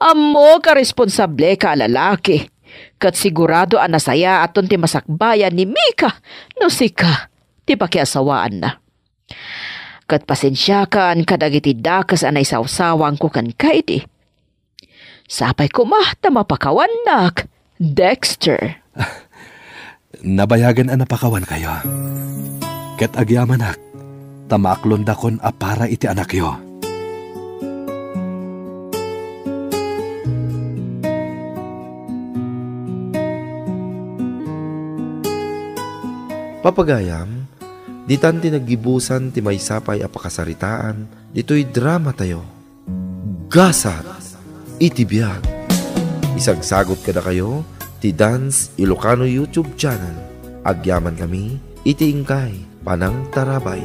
Amo ka responsable ka lalaki. Kat sigurado anasaya aton ti masakbayan ni Mika, no sika, ti pakiasawaan na. Kat pasensya kan kadagiti dakas anay sawsawang ko kan kaiti. Sapay ko mahta mapakawanak, Dexter.
Nabayagan napakawan kayo. Ket agyamanak, tamaklon dakon para iti anak yo. Papagayam, ditan tinagibusan ti maysapay apakasaritaan, dito'y drama tayo. Gasat, iti biyag. Isagsagot kada kayo, ti Dance Ilocano YouTube channel. Agyaman kami, iti ingkay, Panang Tarabay.